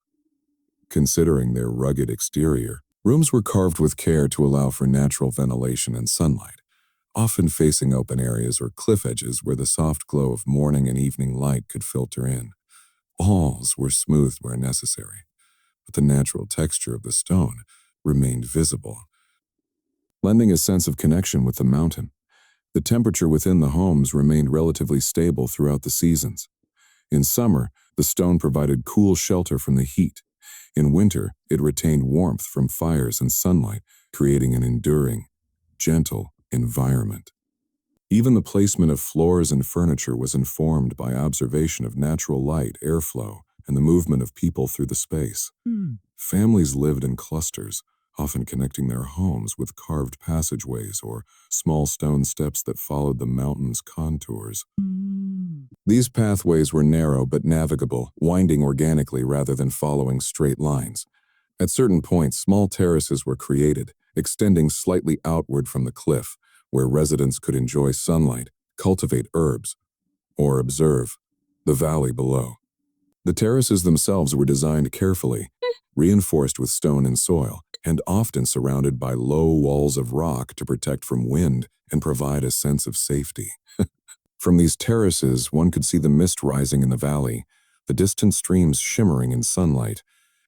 considering their rugged exterior. Rooms were carved with care to allow for natural ventilation and sunlight, often facing open areas or cliff edges where the soft glow of morning and evening light could filter in. Walls were smoothed where necessary, but the natural texture of the stone remained visible, lending a sense of connection with the mountain. The temperature within the homes remained relatively stable throughout the seasons. In summer, the stone provided cool shelter from the heat. In winter, it retained warmth from fires and sunlight, creating an enduring, gentle environment. Even the placement of floors and furniture was informed by observation of natural light, airflow, and the movement of people through the space. Families lived in clusters, often connecting their homes with carved passageways or small stone steps that followed the mountain's contours. These pathways were narrow but navigable, winding organically rather than following straight lines. At certain points, small terraces were created, extending slightly outward from the cliff, where residents could enjoy sunlight, cultivate herbs, or observe the valley below. The terraces themselves were designed carefully, reinforced with stone and soil, and often surrounded by low walls of rock to protect from wind and provide a sense of safety. From these terraces, one could see the mist rising in the valley, the distant streams shimmering in sunlight,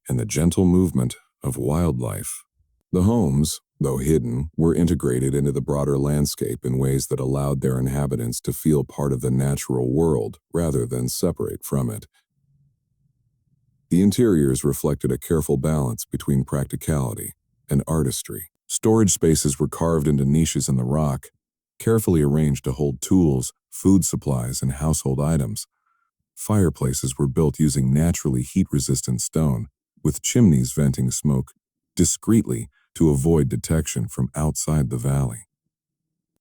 and the gentle movement of wildlife. The homes, though hidden, were integrated into the broader landscape in ways that allowed their inhabitants to feel part of the natural world rather than separate from it. The interiors reflected a careful balance between practicality and artistry. Storage spaces were carved into niches in the rock, carefully arranged to hold tools, food supplies, and household items. Fireplaces were built using naturally heat-resistant stone, with chimneys venting smoke discreetly to avoid detection from outside the valley.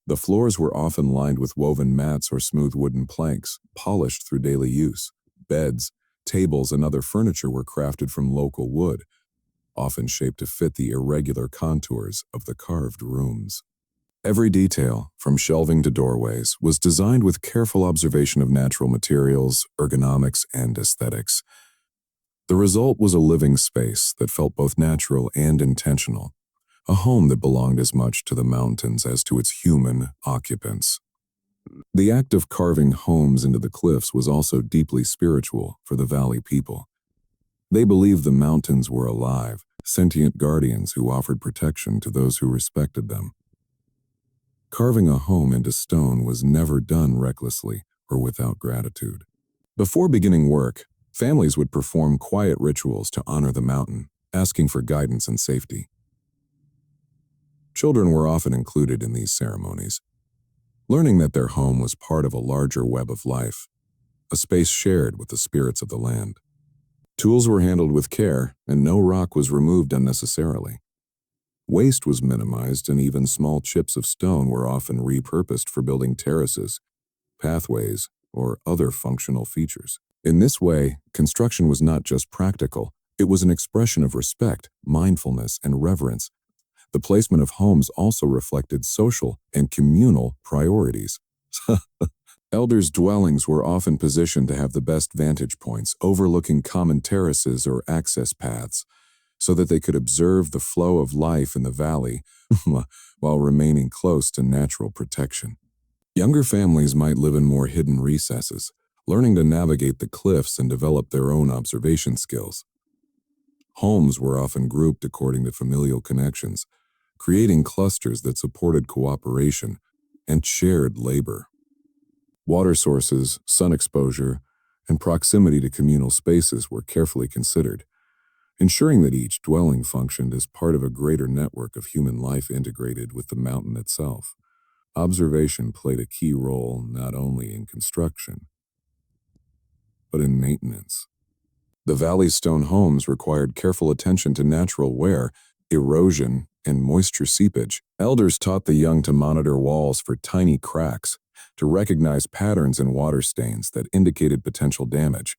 The floors were often lined with woven mats or smooth wooden planks, polished through daily use. Beds, tables, and other furniture were crafted from local wood, often shaped to fit the irregular contours of the carved rooms. Every detail, from shelving to doorways, was designed with careful observation of natural materials, ergonomics, and aesthetics. The result was a living space that felt both natural and intentional, a home that belonged as much to the mountains as to its human occupants. The act of carving homes into the cliffs was also deeply spiritual for the valley people. They believed the mountains were alive, sentient guardians who offered protection to those who respected them. Carving a home into stone was never done recklessly or without gratitude. Before beginning work, families would perform quiet rituals to honor the mountain, asking for guidance and safety. Children were often included in these ceremonies, learning that their home was part of a larger web of life, a space shared with the spirits of the land. Tools were handled with care, and no rock was removed unnecessarily. Waste was minimized, and even small chips of stone were often repurposed for building terraces, pathways, or other functional features. In this way, construction was not just practical, it was an expression of respect, mindfulness, and reverence. The placement of homes also reflected social and communal priorities. Elders' dwellings were often positioned to have the best vantage points, overlooking common terraces or access paths, so that they could observe the flow of life in the valley while remaining close to natural protection. Younger families might live in more hidden recesses, learning to navigate the cliffs and develop their own observation skills. Homes were often grouped according to familial connections, creating clusters that supported cooperation and shared labor. Water sources, sun exposure, and proximity to communal spaces were carefully considered, ensuring that each dwelling functioned as part of a greater network of human life integrated with the mountain itself. Observation played a key role not only in construction, but in maintenance. The valley's stone homes required careful attention to natural wear, erosion, and moisture seepage. Elders taught the young to monitor walls for tiny cracks, to recognize patterns in water stains that indicated potential damage,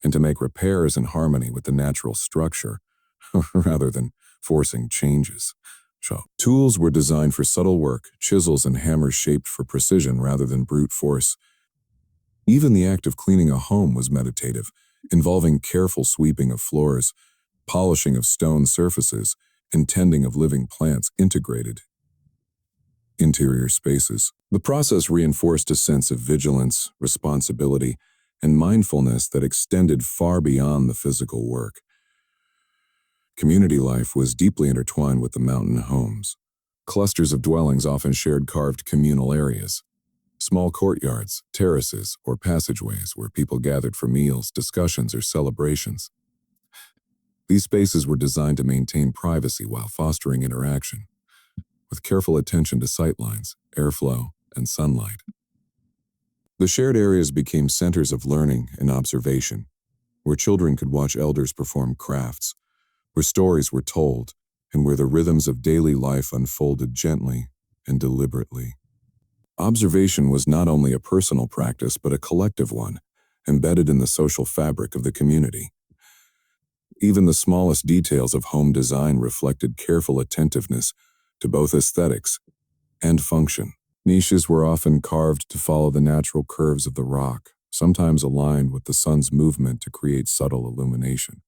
and to make repairs in harmony with the natural structure, rather than forcing changes. Tools were designed for subtle work, chisels and hammers shaped for precision rather than brute force. Even the act of cleaning a home was meditative, involving careful sweeping of floors, polishing of stone surfaces, and tending of living plants integrated interior spaces. The process reinforced a sense of vigilance, responsibility, and mindfulness that extended far beyond the physical work. Community life was deeply intertwined with the mountain homes. Clusters of dwellings often shared carved communal areas, small courtyards, terraces, or passageways where people gathered for meals, discussions, or celebrations. These spaces were designed to maintain privacy while fostering interaction, with careful attention to sightlines, airflow, and sunlight. The shared areas became centers of learning and observation, where children could watch elders perform crafts, where stories were told, and where the rhythms of daily life unfolded gently and deliberately. Observation was not only a personal practice but a collective one, embedded in the social fabric of the community. Even the smallest details of home design reflected careful attentiveness to both aesthetics and function. Niches were often carved to follow the natural curves of the rock, sometimes aligned with the sun's movement to create subtle illumination.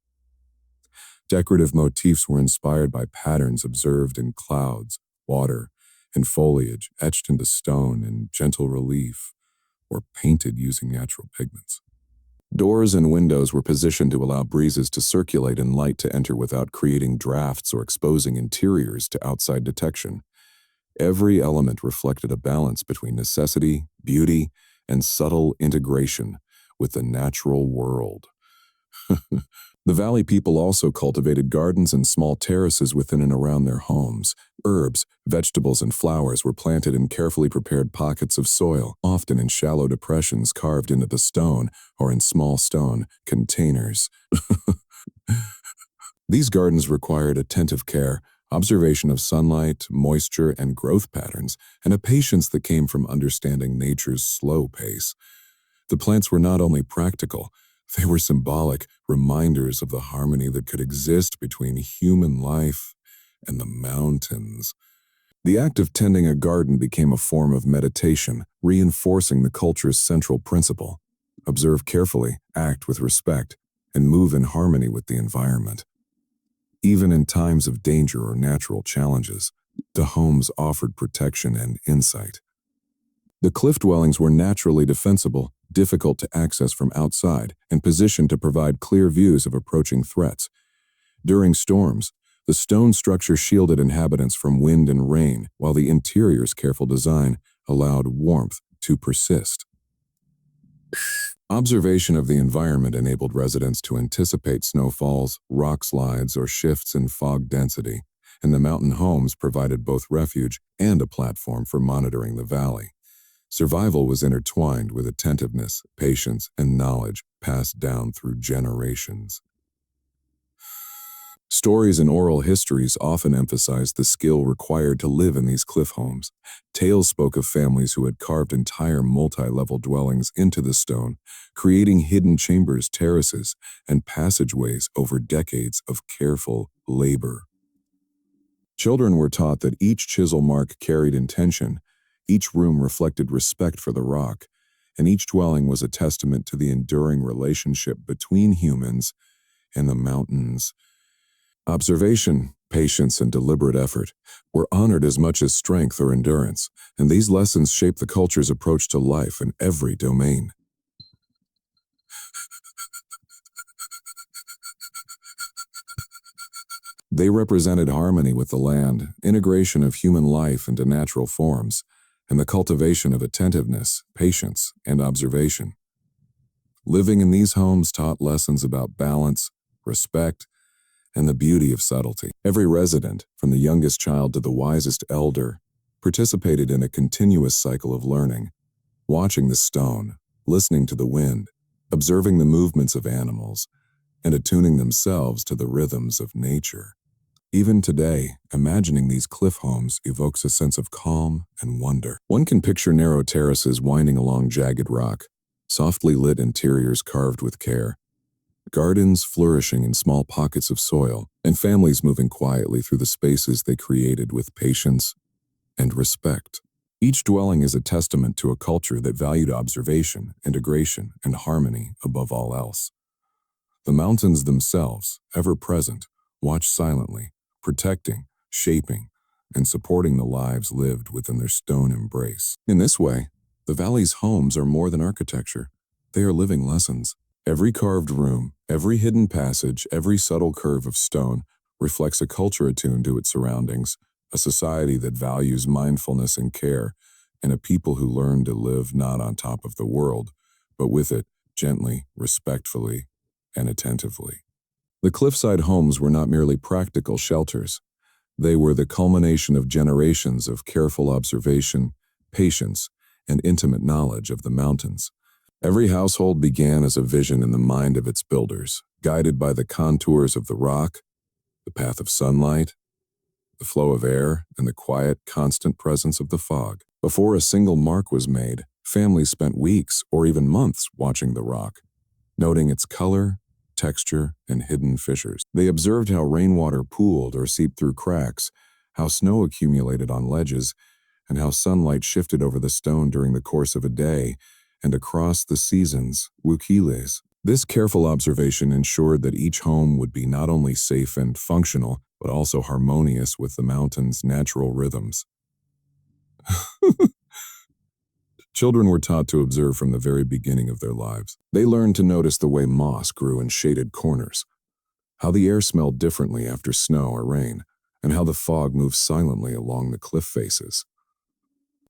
Decorative motifs were inspired by patterns observed in clouds, water, and foliage etched into stone in gentle relief or painted using natural pigments. Doors and windows were positioned to allow breezes to circulate and light to enter without creating drafts or exposing interiors to outside detection. Every element reflected a balance between necessity, beauty, and subtle integration with the natural world. The valley people also cultivated gardens and small terraces within and around their homes. Herbs, vegetables, and flowers were planted in carefully prepared pockets of soil, often in shallow depressions carved into the stone or in small stone containers. These gardens required attentive care, observation of sunlight, moisture, and growth patterns, and a patience that came from understanding nature's slow pace. The plants were not only practical, they were symbolic reminders of the harmony that could exist between human life and the mountains. The act of tending a garden became a form of meditation, reinforcing the culture's central principle: observe carefully, act with respect, and move in harmony with the environment. Even in times of danger or natural challenges, the homes offered protection and insight. The cliff dwellings were naturally defensible, difficult to access from outside, and positioned to provide clear views of approaching threats. During storms, the stone structure shielded inhabitants from wind and rain, while the interior's careful design allowed warmth to persist. Observation of the environment enabled residents to anticipate snowfalls, rock slides, or shifts in fog density, and the mountain homes provided both refuge and a platform for monitoring the valley. Survival was intertwined with attentiveness, patience, and knowledge passed down through generations. Stories and oral histories often emphasized the skill required to live in these cliff homes. Tales spoke of families who had carved entire multi-level dwellings into the stone, creating hidden chambers, terraces, and passageways over decades of careful labor. Children were taught that each chisel mark carried intention, each room reflected respect for the rock, and each dwelling was a testament to the enduring relationship between humans and the mountains. Observation, patience, and deliberate effort were honored as much as strength or endurance, and these lessons shaped the culture's approach to life in every domain. They represented harmony with the land, integration of human life into natural forms, and the cultivation of attentiveness, patience, and observation. Living in these homes taught lessons about balance, respect, and the beauty of subtlety. Every resident, from the youngest child to the wisest elder, participated in a continuous cycle of learning, watching the stone, listening to the wind, observing the movements of animals, and attuning themselves to the rhythms of nature. Even today, imagining these cliff homes evokes a sense of calm and wonder. One can picture narrow terraces winding along jagged rock, softly lit interiors carved with care, gardens flourishing in small pockets of soil, and families moving quietly through the spaces they created with patience and respect. Each dwelling is a testament to a culture that valued observation, integration, and harmony above all else. The mountains themselves, ever present, watch silently, protecting, shaping, and supporting the lives lived within their stone embrace. In this way, the valley's homes are more than architecture. They are living lessons. Every carved room, every hidden passage, every subtle curve of stone reflects a culture attuned to its surroundings, a society that values mindfulness and care, and a people who learn to live not on top of the world, but with it, gently, respectfully, and attentively. The cliffside homes were not merely practical shelters. They were the culmination of generations of careful observation, patience, and intimate knowledge of the mountains. Every household began as a vision in the mind of its builders, guided by the contours of the rock, the path of sunlight, the flow of air, and the quiet, constant presence of the fog. Before a single mark was made, families spent weeks or even months watching the rock, noting its color, texture, and hidden fissures. They observed how rainwater pooled or seeped through cracks, how snow accumulated on ledges, and how sunlight shifted over the stone during the course of a day, and across the seasons, wukiles. This careful observation ensured that each home would be not only safe and functional, but also harmonious with the mountain's natural rhythms. Children were taught to observe from the very beginning of their lives. They learned to notice the way moss grew in shaded corners, how the air smelled differently after snow or rain, and how the fog moved silently along the cliff faces.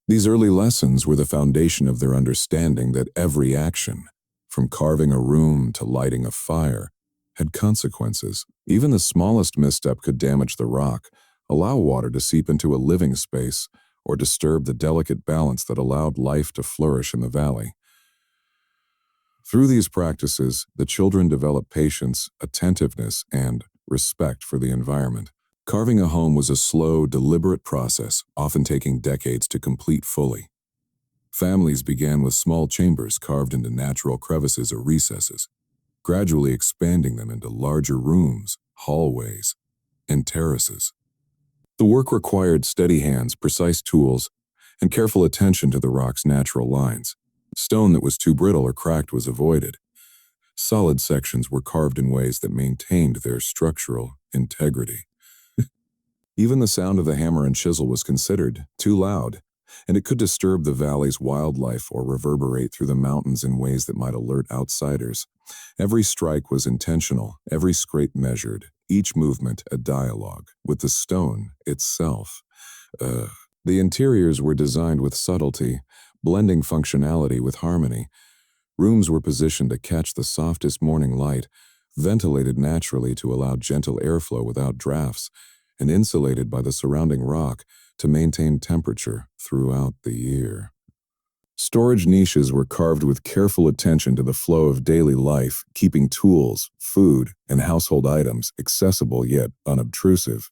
These early lessons were the foundation of their understanding that every action, from carving a room to lighting a fire, had consequences. Even the smallest misstep could damage the rock, allow water to seep into a living space, or disturb the delicate balance that allowed life to flourish in the valley. Through these practices, the children developed patience, attentiveness, and respect for the environment. Carving a home was a slow, deliberate process, often taking decades to complete fully. Families began with small chambers carved into natural crevices or recesses, gradually expanding them into larger rooms, hallways, and terraces. The work required steady hands, precise tools, and careful attention to the rock's natural lines. Stone that was too brittle or cracked was avoided. Solid sections were carved in ways that maintained their structural integrity. Even the sound of the hammer and chisel was considered too loud, and it could disturb the valley's wildlife or reverberate through the mountains in ways that might alert outsiders. Every strike was intentional, every scrape measured, each movement a dialogue with the stone itself. The interiors were designed with subtlety, blending functionality with harmony. Rooms were positioned to catch the softest morning light, ventilated naturally to allow gentle airflow without drafts, and insulated by the surrounding rock to maintain temperature throughout the year. Storage niches were carved with careful attention to the flow of daily life, keeping tools, food, and household items accessible yet unobtrusive.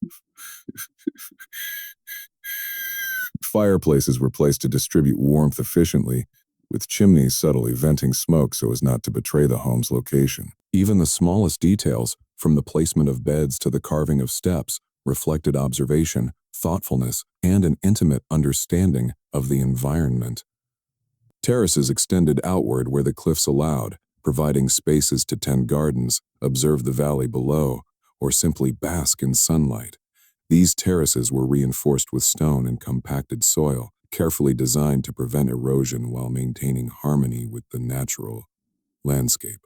Fireplaces were placed to distribute warmth efficiently, with chimneys subtly venting smoke so as not to betray the home's location. Even the smallest details, from the placement of beds to the carving of steps, reflected observation, thoughtfulness, and an intimate understanding of the environment. Terraces extended outward where the cliffs allowed, providing spaces to tend gardens, observe the valley below, or simply bask in sunlight. These terraces were reinforced with stone and compacted soil, carefully designed to prevent erosion while maintaining harmony with the natural landscape.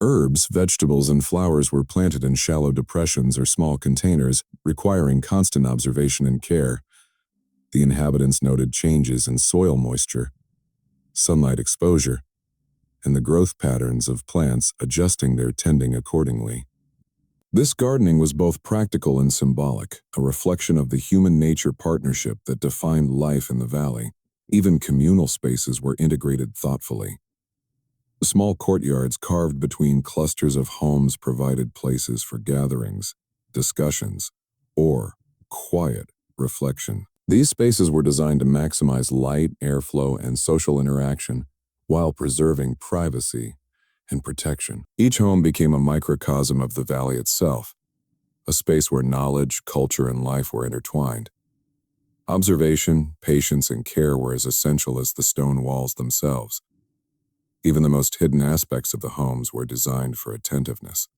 Herbs, vegetables, and flowers were planted in shallow depressions or small containers, requiring constant observation and care. The inhabitants noted changes in soil moisture, sunlight exposure, and the growth patterns of plants, adjusting their tending accordingly. This gardening was both practical and symbolic, a reflection of the human-nature partnership that defined life in the valley. Even communal spaces were integrated thoughtfully. Small courtyards carved between clusters of homes provided places for gatherings, discussions, or quiet reflection. These spaces were designed to maximize light, airflow, and social interaction while preserving privacy and protection. Each home became a microcosm of the valley itself, a space where knowledge, culture, and life were intertwined. Observation, patience, and care were as essential as the stone walls themselves. Even the most hidden aspects of the homes were designed for attentiveness.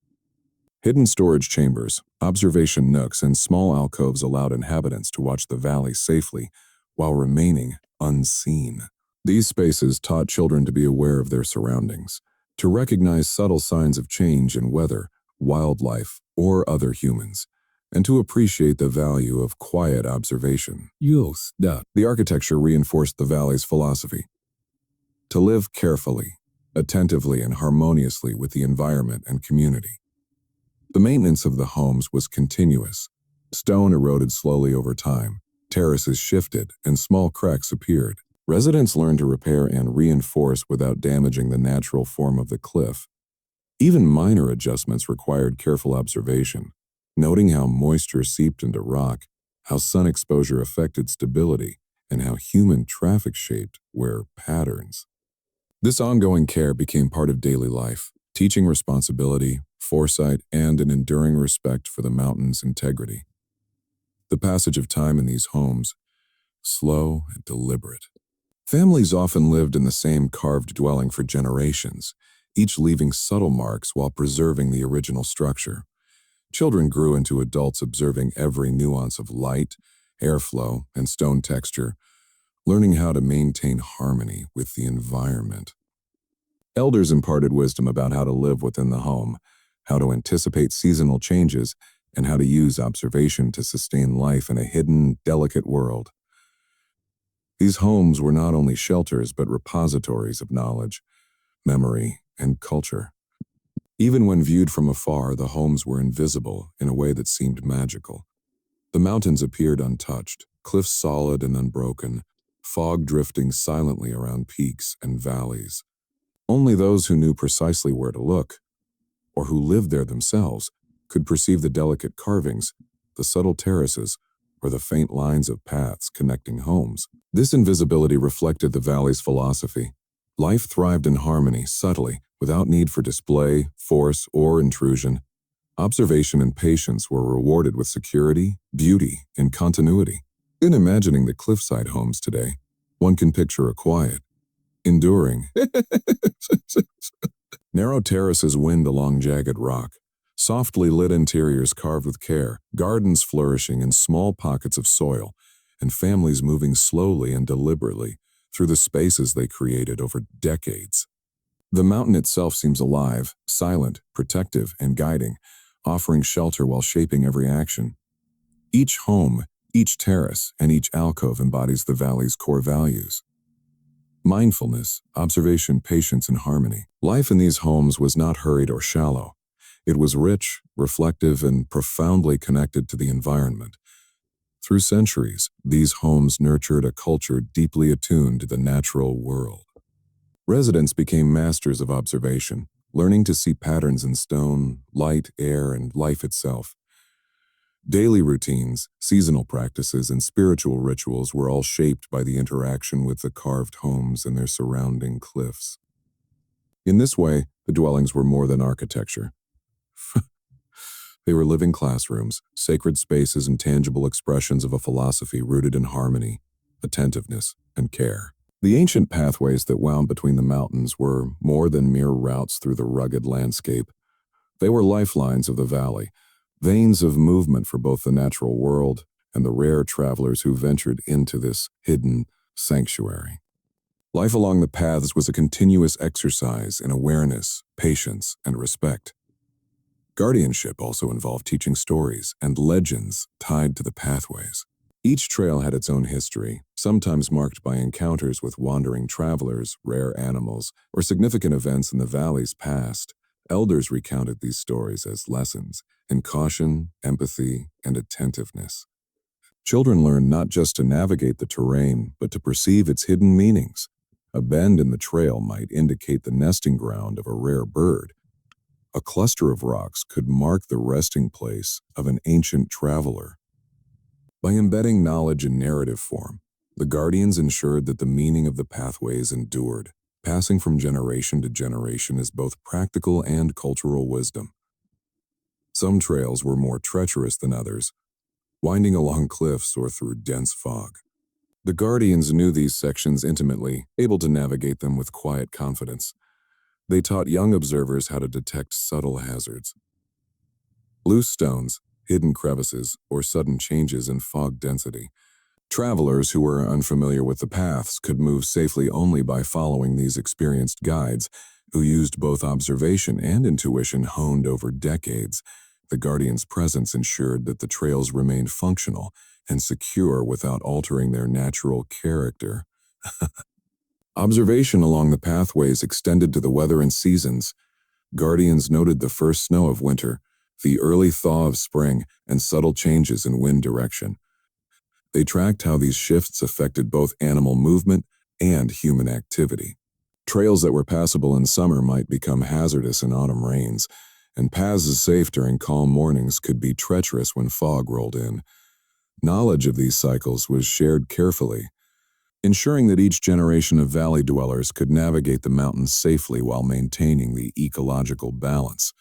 Hidden storage chambers, observation nooks, and small alcoves allowed inhabitants to watch the valley safely while remaining unseen. These spaces taught children to be aware of their surroundings, to recognize subtle signs of change in weather, wildlife, or other humans, and to appreciate the value of quiet observation. The architecture reinforced the valley's philosophy: to live carefully, attentively, and harmoniously with the environment and community. The maintenance of the homes was continuous. Stone eroded slowly over time, terraces shifted, and small cracks appeared. Residents learned to repair and reinforce without damaging the natural form of the cliff. Even minor adjustments required careful observation, noting how moisture seeped into rock, how sun exposure affected stability, and how human traffic shaped wear patterns. This ongoing care became part of daily life, teaching responsibility, foresight, and an enduring respect for the mountain's integrity. The passage of time in these homes, slow and deliberate, Families often lived in the same carved dwelling for generations, each leaving subtle marks while preserving the original structure. Children grew into adults observing every nuance of light, airflow, and stone texture, learning how to maintain harmony with the environment. Elders imparted wisdom about how to live within the home, how to anticipate seasonal changes, and how to use observation to sustain life in a hidden, delicate world. These homes were not only shelters but repositories of knowledge, memory, and culture. Even when viewed from afar, the homes were invisible in a way that seemed magical. The mountains appeared untouched, cliffs solid and unbroken, fog drifting silently around peaks and valleys. Only those who knew precisely where to look, or who lived there themselves, could perceive the delicate carvings, the subtle terraces, or the faint lines of paths connecting homes. This invisibility reflected the valley's philosophy. Life thrived in harmony, subtly, without need for display, force, or intrusion. Observation and patience were rewarded with security, beauty, and continuity. In imagining the cliffside homes today, one can picture a quiet, enduring, narrow terraces wind along jagged rock, softly lit interiors carved with care, gardens flourishing in small pockets of soil, and families moving slowly and deliberately through the spaces they created over decades. The mountain itself seems alive, silent, protective, and guiding, offering shelter while shaping every action. Each home, each terrace, and each alcove embodies the valley's core values: mindfulness, observation, patience, and harmony. Life in these homes was not hurried or shallow. It was rich, reflective, and profoundly connected to the environment. Through centuries, these homes nurtured a culture deeply attuned to the natural world. Residents became masters of observation, learning to see patterns in stone, light, air, and life itself. Daily routines, seasonal practices, and spiritual rituals were all shaped by the interaction with the carved homes and their surrounding cliffs. In this way, the dwellings were more than architecture. They were living classrooms, sacred spaces, and tangible expressions of a philosophy rooted in harmony, attentiveness, and care. The ancient pathways that wound between the mountains were more than mere routes through the rugged landscape. They were lifelines of the valley, veins of movement for both the natural world and the rare travelers who ventured into this hidden sanctuary. Life along the paths was a continuous exercise in awareness, patience, and respect. Guardianship also involved teaching stories and legends tied to the pathways. Each trail had its own history, sometimes marked by encounters with wandering travelers, rare animals, or significant events in the valley's past. Elders recounted these stories as lessons in caution, empathy, and attentiveness. Children learned not just to navigate the terrain, but to perceive its hidden meanings. A bend in the trail might indicate the nesting ground of a rare bird. A cluster of rocks could mark the resting place of an ancient traveler. By embedding knowledge in narrative form, the guardians ensured that the meaning of the pathways endured, passing from generation to generation as both practical and cultural wisdom. Some trails were more treacherous than others, winding along cliffs or through dense fog. The guardians knew these sections intimately, able to navigate them with quiet confidence. They taught young observers how to detect subtle hazards. Loose stones, hidden crevices, or sudden changes in fog density. Travelers who were unfamiliar with the paths could move safely only by following these experienced guides, who used both observation and intuition honed over decades. The Guardian's presence ensured that the trails remained functional and secure without altering their natural character. Observation along the pathways extended to the weather and seasons. Guardians noted the first snow of winter, the early thaw of spring, and subtle changes in wind direction. They tracked how these shifts affected both animal movement and human activity. Trails that were passable in summer might become hazardous in autumn rains, and paths safe during calm mornings could be treacherous when fog rolled in. Knowledge of these cycles was shared carefully, ensuring that each generation of valley dwellers could navigate the mountains safely while maintaining the ecological balance.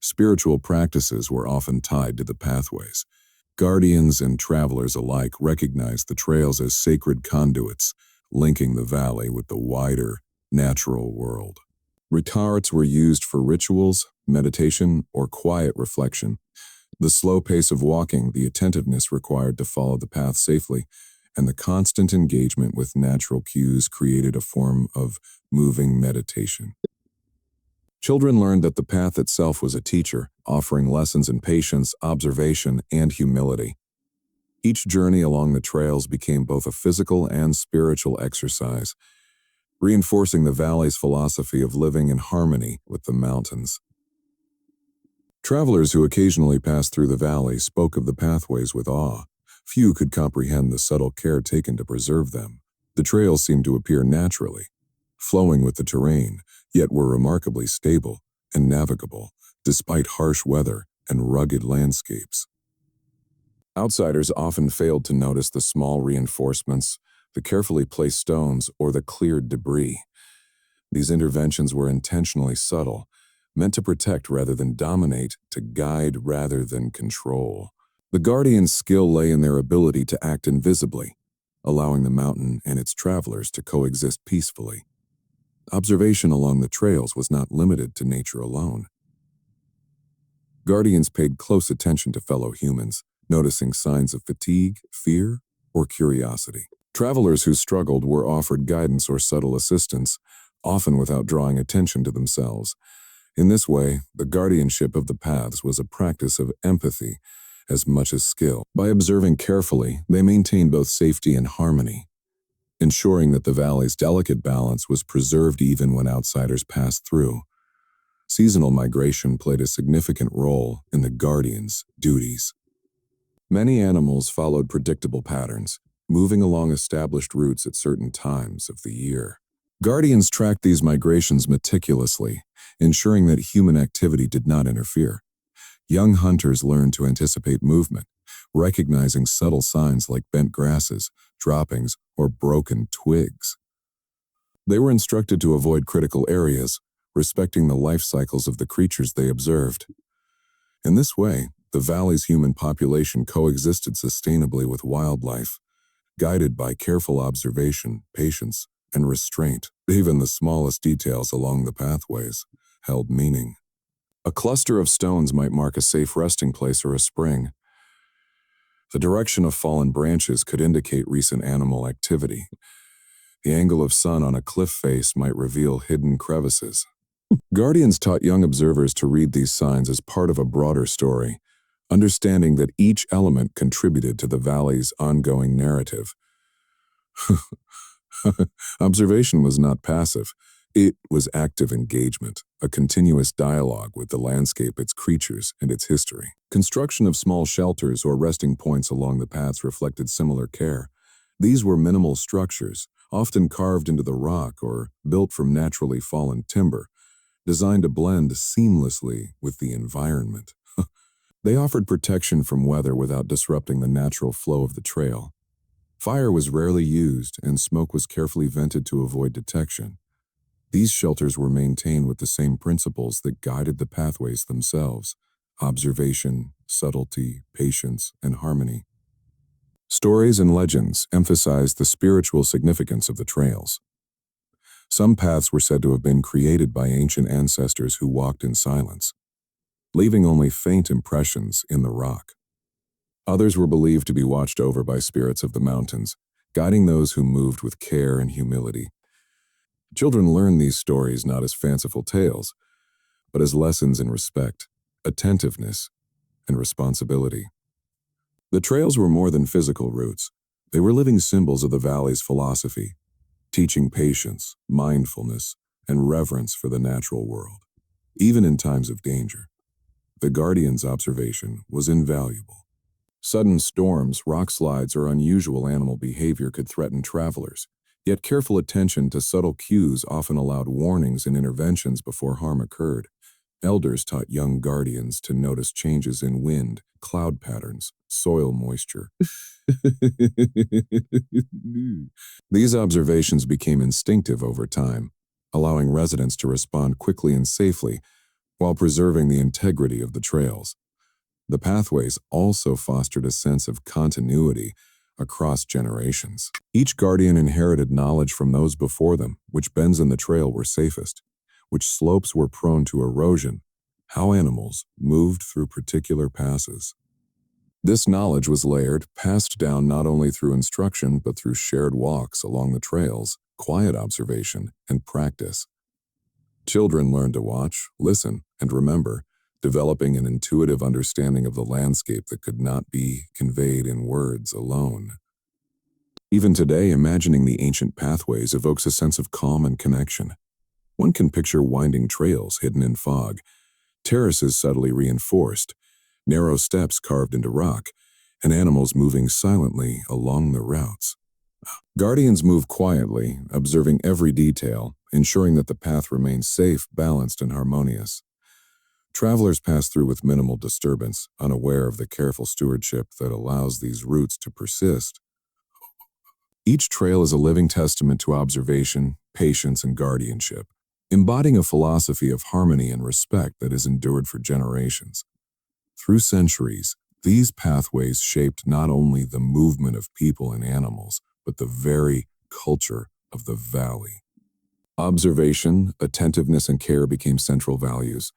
Spiritual practices were often tied to the pathways. Guardians and travelers alike recognized the trails as sacred conduits, linking the valley with the wider, natural world. Retards were used for rituals, meditation, or quiet reflection. The slow pace of walking, the attentiveness required to follow the path safely, and the constant engagement with natural cues created a form of moving meditation. Children learned that the path itself was a teacher, offering lessons in patience, observation, and humility. Each journey along the trails became both a physical and spiritual exercise, reinforcing the valley's philosophy of living in harmony with the mountains. Travelers who occasionally passed through the valley spoke of the pathways with awe. Few could comprehend the subtle care taken to preserve them. The trails seemed to appear naturally, flowing with the terrain, yet were remarkably stable and navigable, despite harsh weather and rugged landscapes. Outsiders often failed to notice the small reinforcements, the carefully placed stones, or the cleared debris. These interventions were intentionally subtle, meant to protect rather than dominate, to guide rather than control. The guardians' skill lay in their ability to act invisibly, allowing the mountain and its travelers to coexist peacefully. Observation along the trails was not limited to nature alone. Guardians paid close attention to fellow humans, noticing signs of fatigue, fear, or curiosity. Travelers who struggled were offered guidance or subtle assistance, often without drawing attention to themselves. In this way, the guardianship of the paths was a practice of empathy as much as skill. By observing carefully, they maintained both safety and harmony, ensuring that the valley's delicate balance was preserved even when outsiders passed through. Seasonal migration played a significant role in the guardians' duties. Many animals followed predictable patterns, moving along established routes at certain times of the year. Guardians tracked these migrations meticulously, ensuring that human activity did not interfere. Young hunters learned to anticipate movement, recognizing subtle signs like bent grasses, droppings, or broken twigs. They were instructed to avoid critical areas, respecting the life cycles of the creatures they observed. In this way, the valley's human population coexisted sustainably with wildlife, guided by careful observation, patience, and restraint. Even the smallest details along the pathways held meaning. A cluster of stones might mark a safe resting place or a spring. The direction of fallen branches could indicate recent animal activity. The angle of sun on a cliff face might reveal hidden crevices. Guardians taught young observers to read these signs as part of a broader story, understanding that each element contributed to the valley's ongoing narrative. Observation was not passive. It was active engagement, a continuous dialogue with the landscape, its creatures, and its history. Construction of small shelters or resting points along the paths reflected similar care. These were minimal structures, often carved into the rock or built from naturally fallen timber, designed to blend seamlessly with the environment. They offered protection from weather without disrupting the natural flow of the trail. Fire was rarely used, and smoke was carefully vented to avoid detection. These shelters were maintained with the same principles that guided the pathways themselves: observation, subtlety, patience, and harmony. Stories and legends emphasized the spiritual significance of the trails. Some paths were said to have been created by ancient ancestors who walked in silence, leaving only faint impressions in the rock. Others were believed to be watched over by spirits of the mountains, guiding those who moved with care and humility. Children learned these stories not as fanciful tales, but as lessons in respect, attentiveness, and responsibility. The trails were more than physical routes. They were living symbols of the valley's philosophy, teaching patience, mindfulness, and reverence for the natural world. Even in times of danger, the guardian's observation was invaluable. Sudden storms, rock slides, or unusual animal behavior could threaten travelers, yet careful attention to subtle cues often allowed warnings and interventions before harm occurred. Elders taught young guardians to notice changes in wind, cloud patterns, soil moisture. These observations became instinctive over time, allowing residents to respond quickly and safely while preserving the integrity of the trails. The pathways also fostered a sense of continuity, across generations. Each guardian inherited knowledge from those before them, which bends in the trail were safest, which slopes were prone to erosion, how animals moved through particular passes. This knowledge was layered, passed down not only through instruction but through shared walks along the trails, quiet observation, and practice. Children learned to watch, listen, and remember, developing an intuitive understanding of the landscape that could not be conveyed in words alone. Even today, imagining the ancient pathways evokes a sense of calm and connection. One can picture winding trails hidden in fog, terraces subtly reinforced, narrow steps carved into rock, and animals moving silently along the routes. Guardians move quietly, observing every detail, ensuring that the path remains safe, balanced, and harmonious. Travelers pass through with minimal disturbance, unaware of the careful stewardship that allows these routes to persist. Each trail is a living testament to observation, patience, and guardianship, embodying a philosophy of harmony and respect that has endured for generations. Through centuries, these pathways shaped not only the movement of people and animals, but the very culture of the valley. Observation, attentiveness, and care became central values,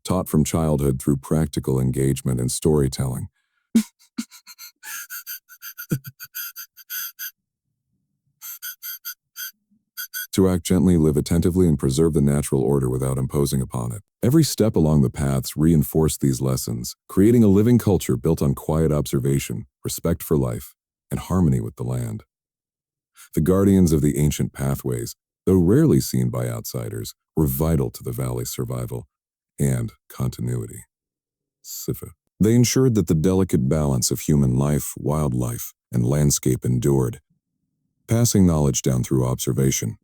taught from childhood through practical engagement and storytelling. To act gently, live attentively, and preserve the natural order without imposing upon it. Every step along the paths reinforced these lessons, creating a living culture built on quiet observation, respect for life, and harmony with the land. The guardians of the ancient pathways, though rarely seen by outsiders, were vital to the valley's survival and continuity. Sifa. They ensured that the delicate balance of human life, wildlife, and landscape endured, passing knowledge down through observation,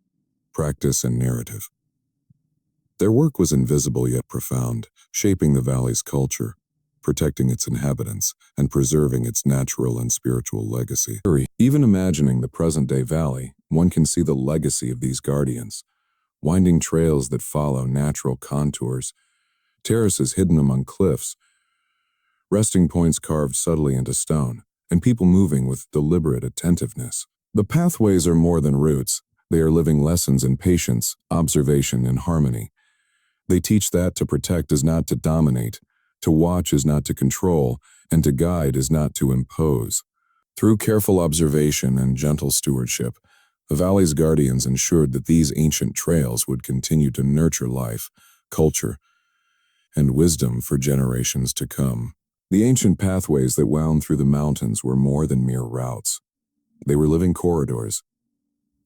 practice, and narrative. Their work was invisible yet profound, shaping the valley's culture, protecting its inhabitants, and preserving its natural and spiritual legacy. Even imagining the present-day valley, one can see the legacy of these guardians, winding trails that follow natural contours, terraces hidden among cliffs, resting points carved subtly into stone, and people moving with deliberate attentiveness. The pathways are more than routes. They are living lessons in patience, observation, and harmony. They teach that to protect is not to dominate, to watch is not to control, and to guide is not to impose. Through careful observation and gentle stewardship, the valley's guardians ensured that these ancient trails would continue to nurture life, culture, and wisdom for generations to come. The ancient pathways that wound through the mountains were more than mere routes. They were living corridors,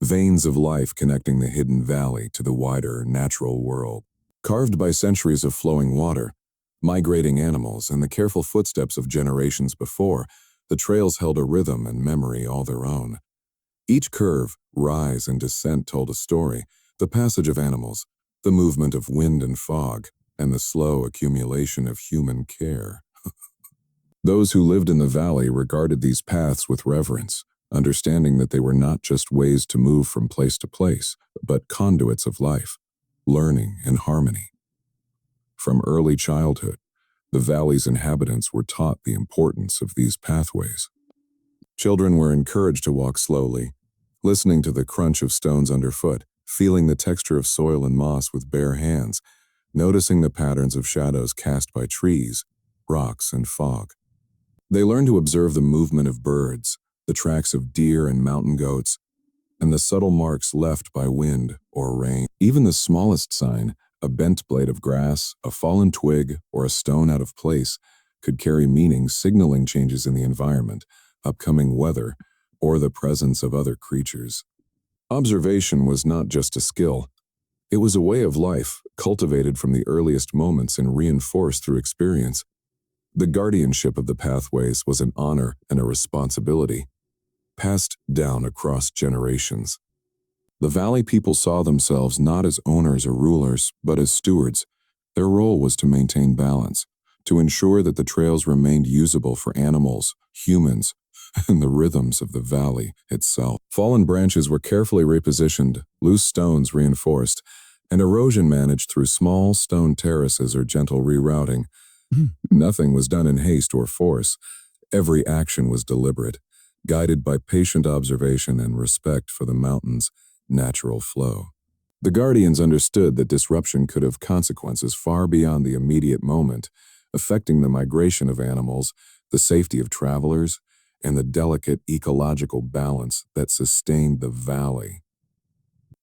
veins of life connecting the hidden valley to the wider natural world. Carved by centuries of flowing water, migrating animals, and the careful footsteps of generations before, the trails held a rhythm and memory all their own. Each curve, rise, and descent told a story, the passage of animals, the movement of wind and fog, and the slow accumulation of human care. Those who lived in the valley regarded these paths with reverence, understanding that they were not just ways to move from place to place, but conduits of life, learning, and harmony. From early childhood, the valley's inhabitants were taught the importance of these pathways. Children were encouraged to walk slowly, listening to the crunch of stones underfoot, feeling the texture of soil and moss with bare hands, noticing the patterns of shadows cast by trees, rocks, and fog. They learned to observe the movement of birds, the tracks of deer and mountain goats, and the subtle marks left by wind or rain. Even the smallest sign, a bent blade of grass, a fallen twig, or a stone out of place, could carry meaning, signaling changes in the environment, upcoming weather, or the presence of other creatures. Observation was not just a skill. It was a way of life, cultivated from the earliest moments and reinforced through experience. The guardianship of the pathways was an honor and a responsibility, passed down across generations. The valley people saw themselves not as owners or rulers, but as stewards. Their role was to maintain balance, to ensure that the trails remained usable for animals, humans, and the rhythms of the valley itself. Fallen branches were carefully repositioned, loose stones reinforced, and erosion managed through small stone terraces or gentle rerouting. Nothing was done in haste or force. Every action was deliberate, guided by patient observation and respect for the mountain's natural flow. The Guardians understood that disruption could have consequences far beyond the immediate moment, affecting the migration of animals, the safety of travelers, and the delicate ecological balance that sustained the valley.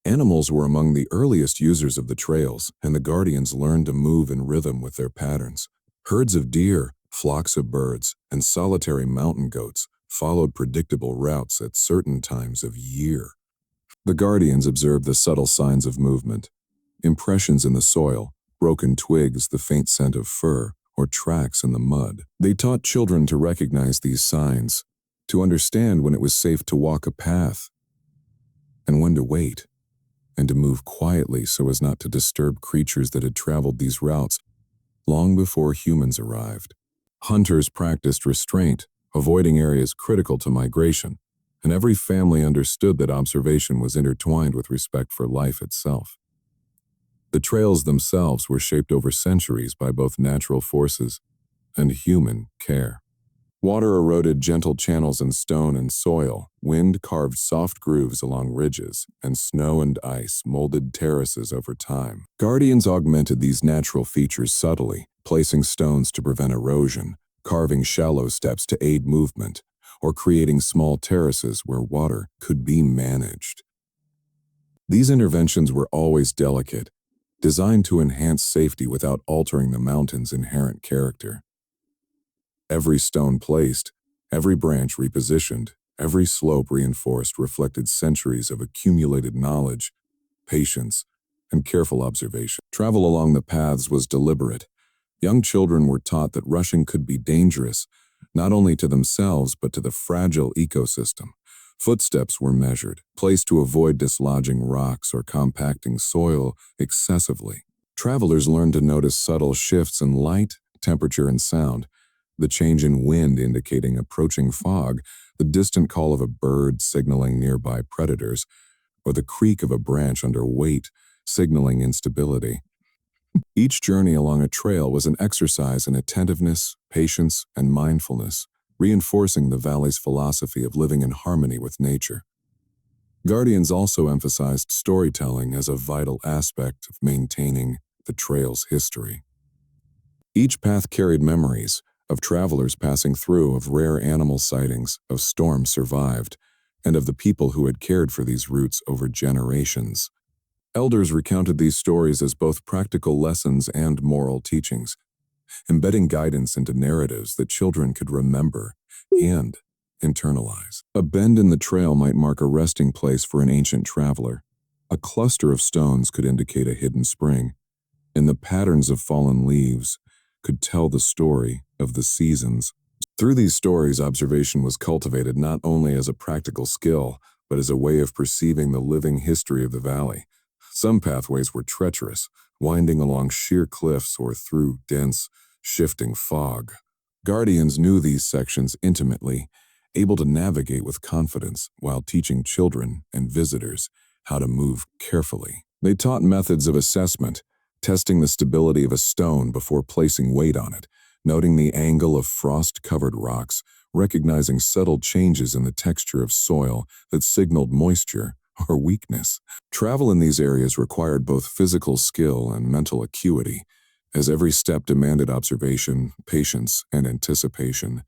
Animals were among the earliest users of the trails, and the Guardians learned to move in rhythm with their patterns. Herds of deer, flocks of birds, and solitary mountain goats followed predictable routes at certain times of year. The Guardians observed the subtle signs of movement, impressions in the soil, broken twigs, the faint scent of fur, or tracks in the mud. They taught children to recognize these signs, to understand when it was safe to walk a path, and when to wait, and to move quietly so as not to disturb creatures that had traveled these routes long before humans arrived. Hunters practiced restraint, avoiding areas critical to migration, and every family understood that observation was intertwined with respect for life itself. The trails themselves were shaped over centuries by both natural forces and human care. Water eroded gentle channels in stone and soil, wind carved soft grooves along ridges, and snow and ice molded terraces over time. Guardians augmented these natural features subtly, placing stones to prevent erosion, carving shallow steps to aid movement, or creating small terraces where water could be managed. These interventions were always delicate, designed to enhance safety without altering the mountain's inherent character. Every stone placed, every branch repositioned, every slope reinforced reflected centuries of accumulated knowledge, patience, and careful observation. Travel along the paths was deliberate. Young children were taught that rushing could be dangerous, not only to themselves but to the fragile ecosystem. Footsteps were measured, placed to avoid dislodging rocks or compacting soil excessively. Travelers learned to notice subtle shifts in light, temperature, and sound, the change in wind indicating approaching fog, the distant call of a bird signaling nearby predators, or the creak of a branch under weight signaling instability. Each journey along a trail was an exercise in attentiveness, patience, and mindfulness, reinforcing the valley's philosophy of living in harmony with nature. Guardians also emphasized storytelling as a vital aspect of maintaining the trail's history. Each path carried memories of travelers passing through, of rare animal sightings, of storms survived, and of the people who had cared for these routes over generations. Elders recounted these stories as both practical lessons and moral teachings, embedding guidance into narratives that children could remember and internalize. A bend in the trail might mark a resting place for an ancient traveler. A cluster of stones could indicate a hidden spring, and the patterns of fallen leaves could tell the story of the seasons. Through these stories, observation was cultivated not only as a practical skill, but as a way of perceiving the living history of the valley. Some pathways were treacherous, winding along sheer cliffs or through dense, shifting fog. Guardians knew these sections intimately, able to navigate with confidence while teaching children and visitors how to move carefully. They taught methods of assessment, testing the stability of a stone before placing weight on it, noting the angle of frost-covered rocks, recognizing subtle changes in the texture of soil that signaled moisture or weakness. Travel in these areas required both physical skill and mental acuity, as every step demanded observation, patience, and anticipation.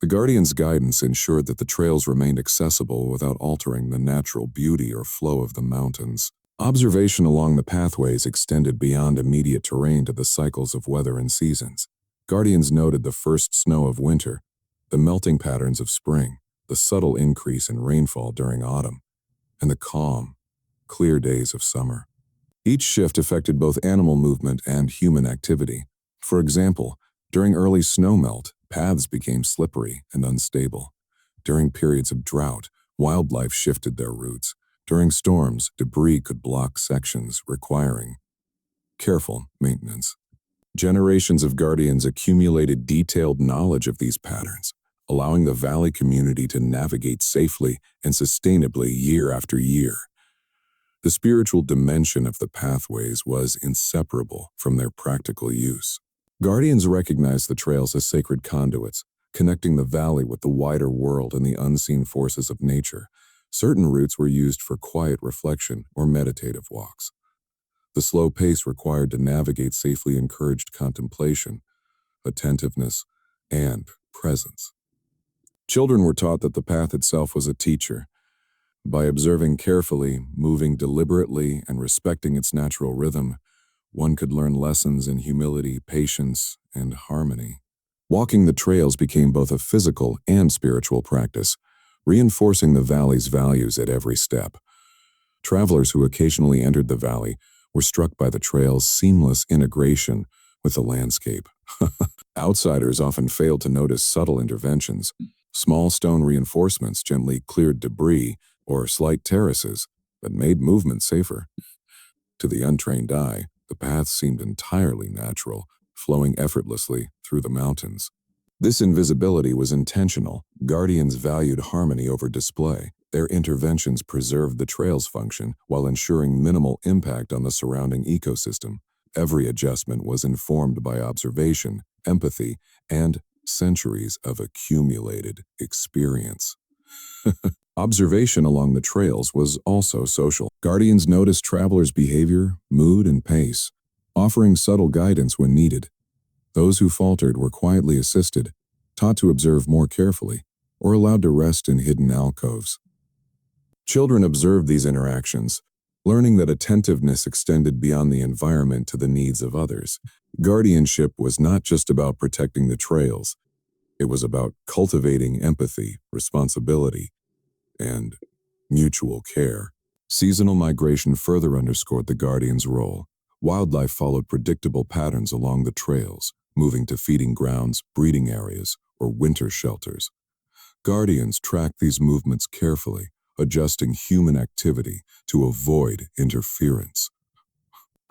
The Guardian's guidance ensured that the trails remained accessible without altering the natural beauty or flow of the mountains. Observation along the pathways extended beyond immediate terrain to the cycles of weather and seasons. Guardians noted the first snow of winter, the melting patterns of spring, the subtle increase in rainfall during autumn, and the calm, clear days of summer. Each shift affected both animal movement and human activity. For example, during early snowmelt, paths became slippery and unstable. During periods of drought, wildlife shifted their routes. During storms, debris could block sections, requiring careful maintenance. Generations of Guardians accumulated detailed knowledge of these patterns, allowing the valley community to navigate safely and sustainably year after year. The spiritual dimension of the pathways was inseparable from their practical use. Guardians recognized the trails as sacred conduits, connecting the valley with the wider world and the unseen forces of nature. Certain routes were used for quiet reflection or meditative walks. The slow pace required to navigate safely encouraged contemplation, attentiveness, and presence. Children were taught that the path itself was a teacher. By observing carefully, moving deliberately, and respecting its natural rhythm, one could learn lessons in humility, patience, and harmony. Walking the trails became both a physical and spiritual practice, reinforcing the valley's values at every step. Travelers who occasionally entered the valley were struck by the trail's seamless integration with the landscape. Outsiders often failed to notice subtle interventions. Small stone reinforcements gently cleared debris or slight terraces that made movement safer. To the untrained eye, the path seemed entirely natural, flowing effortlessly through the mountains. This invisibility was intentional. Guardians valued harmony over display. Their interventions preserved the trail's function while ensuring minimal impact on the surrounding ecosystem. Every adjustment was informed by observation, empathy, and centuries of accumulated experience. Observation along the trails was also social. Guardians noticed travelers' behavior, mood, and pace, offering subtle guidance when needed. Those who faltered were quietly assisted, taught to observe more carefully, or allowed to rest in hidden alcoves. Children observed these interactions, learning that attentiveness extended beyond the environment to the needs of others. Guardianship was not just about protecting the trails. It was about cultivating empathy, responsibility, and mutual care. Seasonal migration further underscored the guardian's role. Wildlife followed predictable patterns along the trails, moving to feeding grounds, breeding areas, or winter shelters. Guardians tracked these movements carefully, adjusting human activity to avoid interference.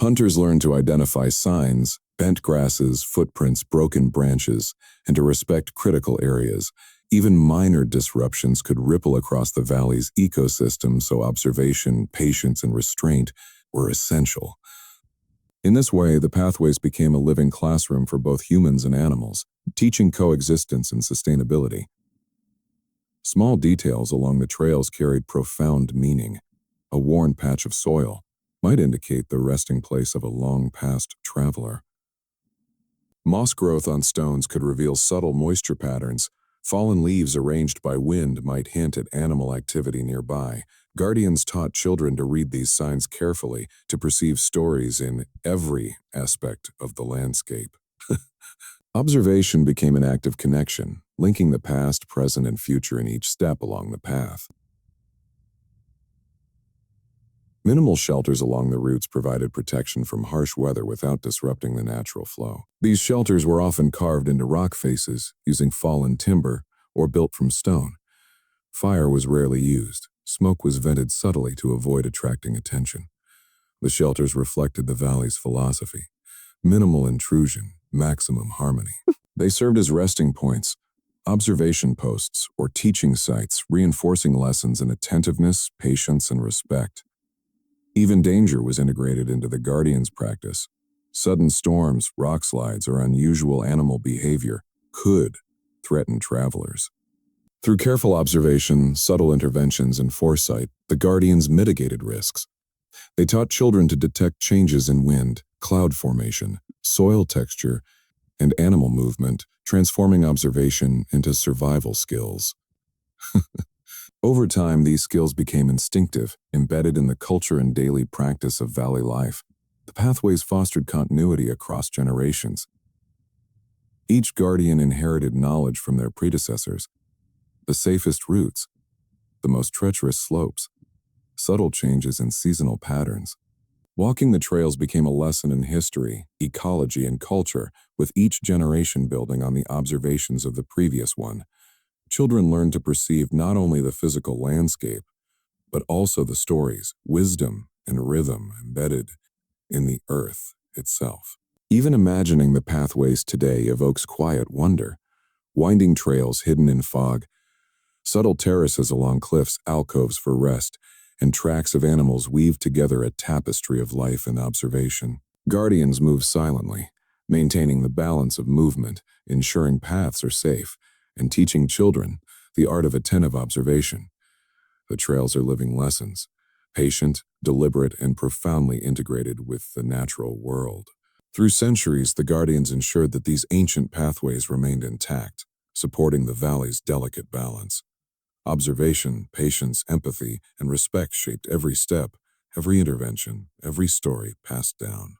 Hunters learned to identify signs, bent grasses, footprints, broken branches, and to respect critical areas. Even minor disruptions could ripple across the valley's ecosystem, so observation, patience, and restraint were essential. In this way, the pathways became a living classroom for both humans and animals, teaching coexistence and sustainability. Small details along the trails carried profound meaning. A worn patch of soil might indicate the resting place of a long-past traveler. Moss growth on stones could reveal subtle moisture patterns. Fallen leaves arranged by wind might hint at animal activity nearby. Guardians taught children to read these signs carefully, to perceive stories in every aspect of the landscape. Observation became an act of connection, linking the past, present, and future in each step along the path. Minimal shelters along the routes provided protection from harsh weather without disrupting the natural flow. These shelters were often carved into rock faces, using fallen timber, or built from stone. Fire was rarely used. Smoke was vented subtly to avoid attracting attention. The shelters reflected the valley's philosophy: minimal intrusion, maximum harmony. They served as resting points, observation posts, or teaching sites, reinforcing lessons in attentiveness, patience, and respect. Even danger was integrated into the guardian's practice. Sudden storms, rock slides, or unusual animal behavior could threaten travelers. Through careful observation, subtle interventions, and foresight, the guardians mitigated risks. They taught children to detect changes in wind, cloud formation, soil texture, and animal movement, transforming observation into survival skills. Over time, these skills became instinctive, embedded in the culture and daily practice of valley life. The pathways fostered continuity across generations. Each guardian inherited knowledge from their predecessors: the safest routes, the most treacherous slopes, subtle changes in seasonal patterns. Walking the trails became a lesson in history, ecology, and culture, with each generation building on the observations of the previous one. Children learned to perceive not only the physical landscape, but also the stories, wisdom, and rhythm embedded in the earth itself. Even imagining the pathways today evokes quiet wonder. Winding trails hidden in fog, subtle terraces along cliffs, alcoves for rest, and tracks of animals weave together a tapestry of life and observation. Guardians move silently, maintaining the balance of movement, ensuring paths are safe, and teaching children the art of attentive observation. The trails are living lessons, patient, deliberate, and profoundly integrated with the natural world. Through centuries, the Guardians ensured that these ancient pathways remained intact, supporting the valley's delicate balance. Observation, patience, empathy, and respect shaped every step, every intervention, every story passed down.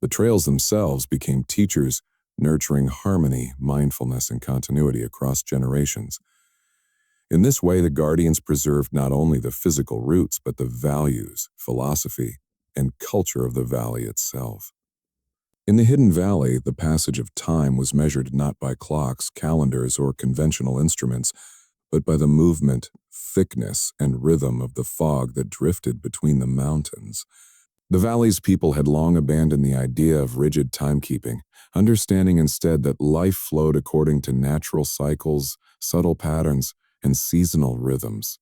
The trails themselves became teachers, nurturing harmony, mindfulness, and continuity across generations. In this way, the Guardians preserved not only the physical roots, but the values, philosophy, and culture of the valley itself. In the Hidden Valley, the passage of time was measured not by clocks, calendars, or conventional instruments, but by the movement, thickness, and rhythm of the fog that drifted between the mountains. The valley's people had long abandoned the idea of rigid timekeeping, understanding instead that life flowed according to natural cycles, subtle patterns, and seasonal rhythms.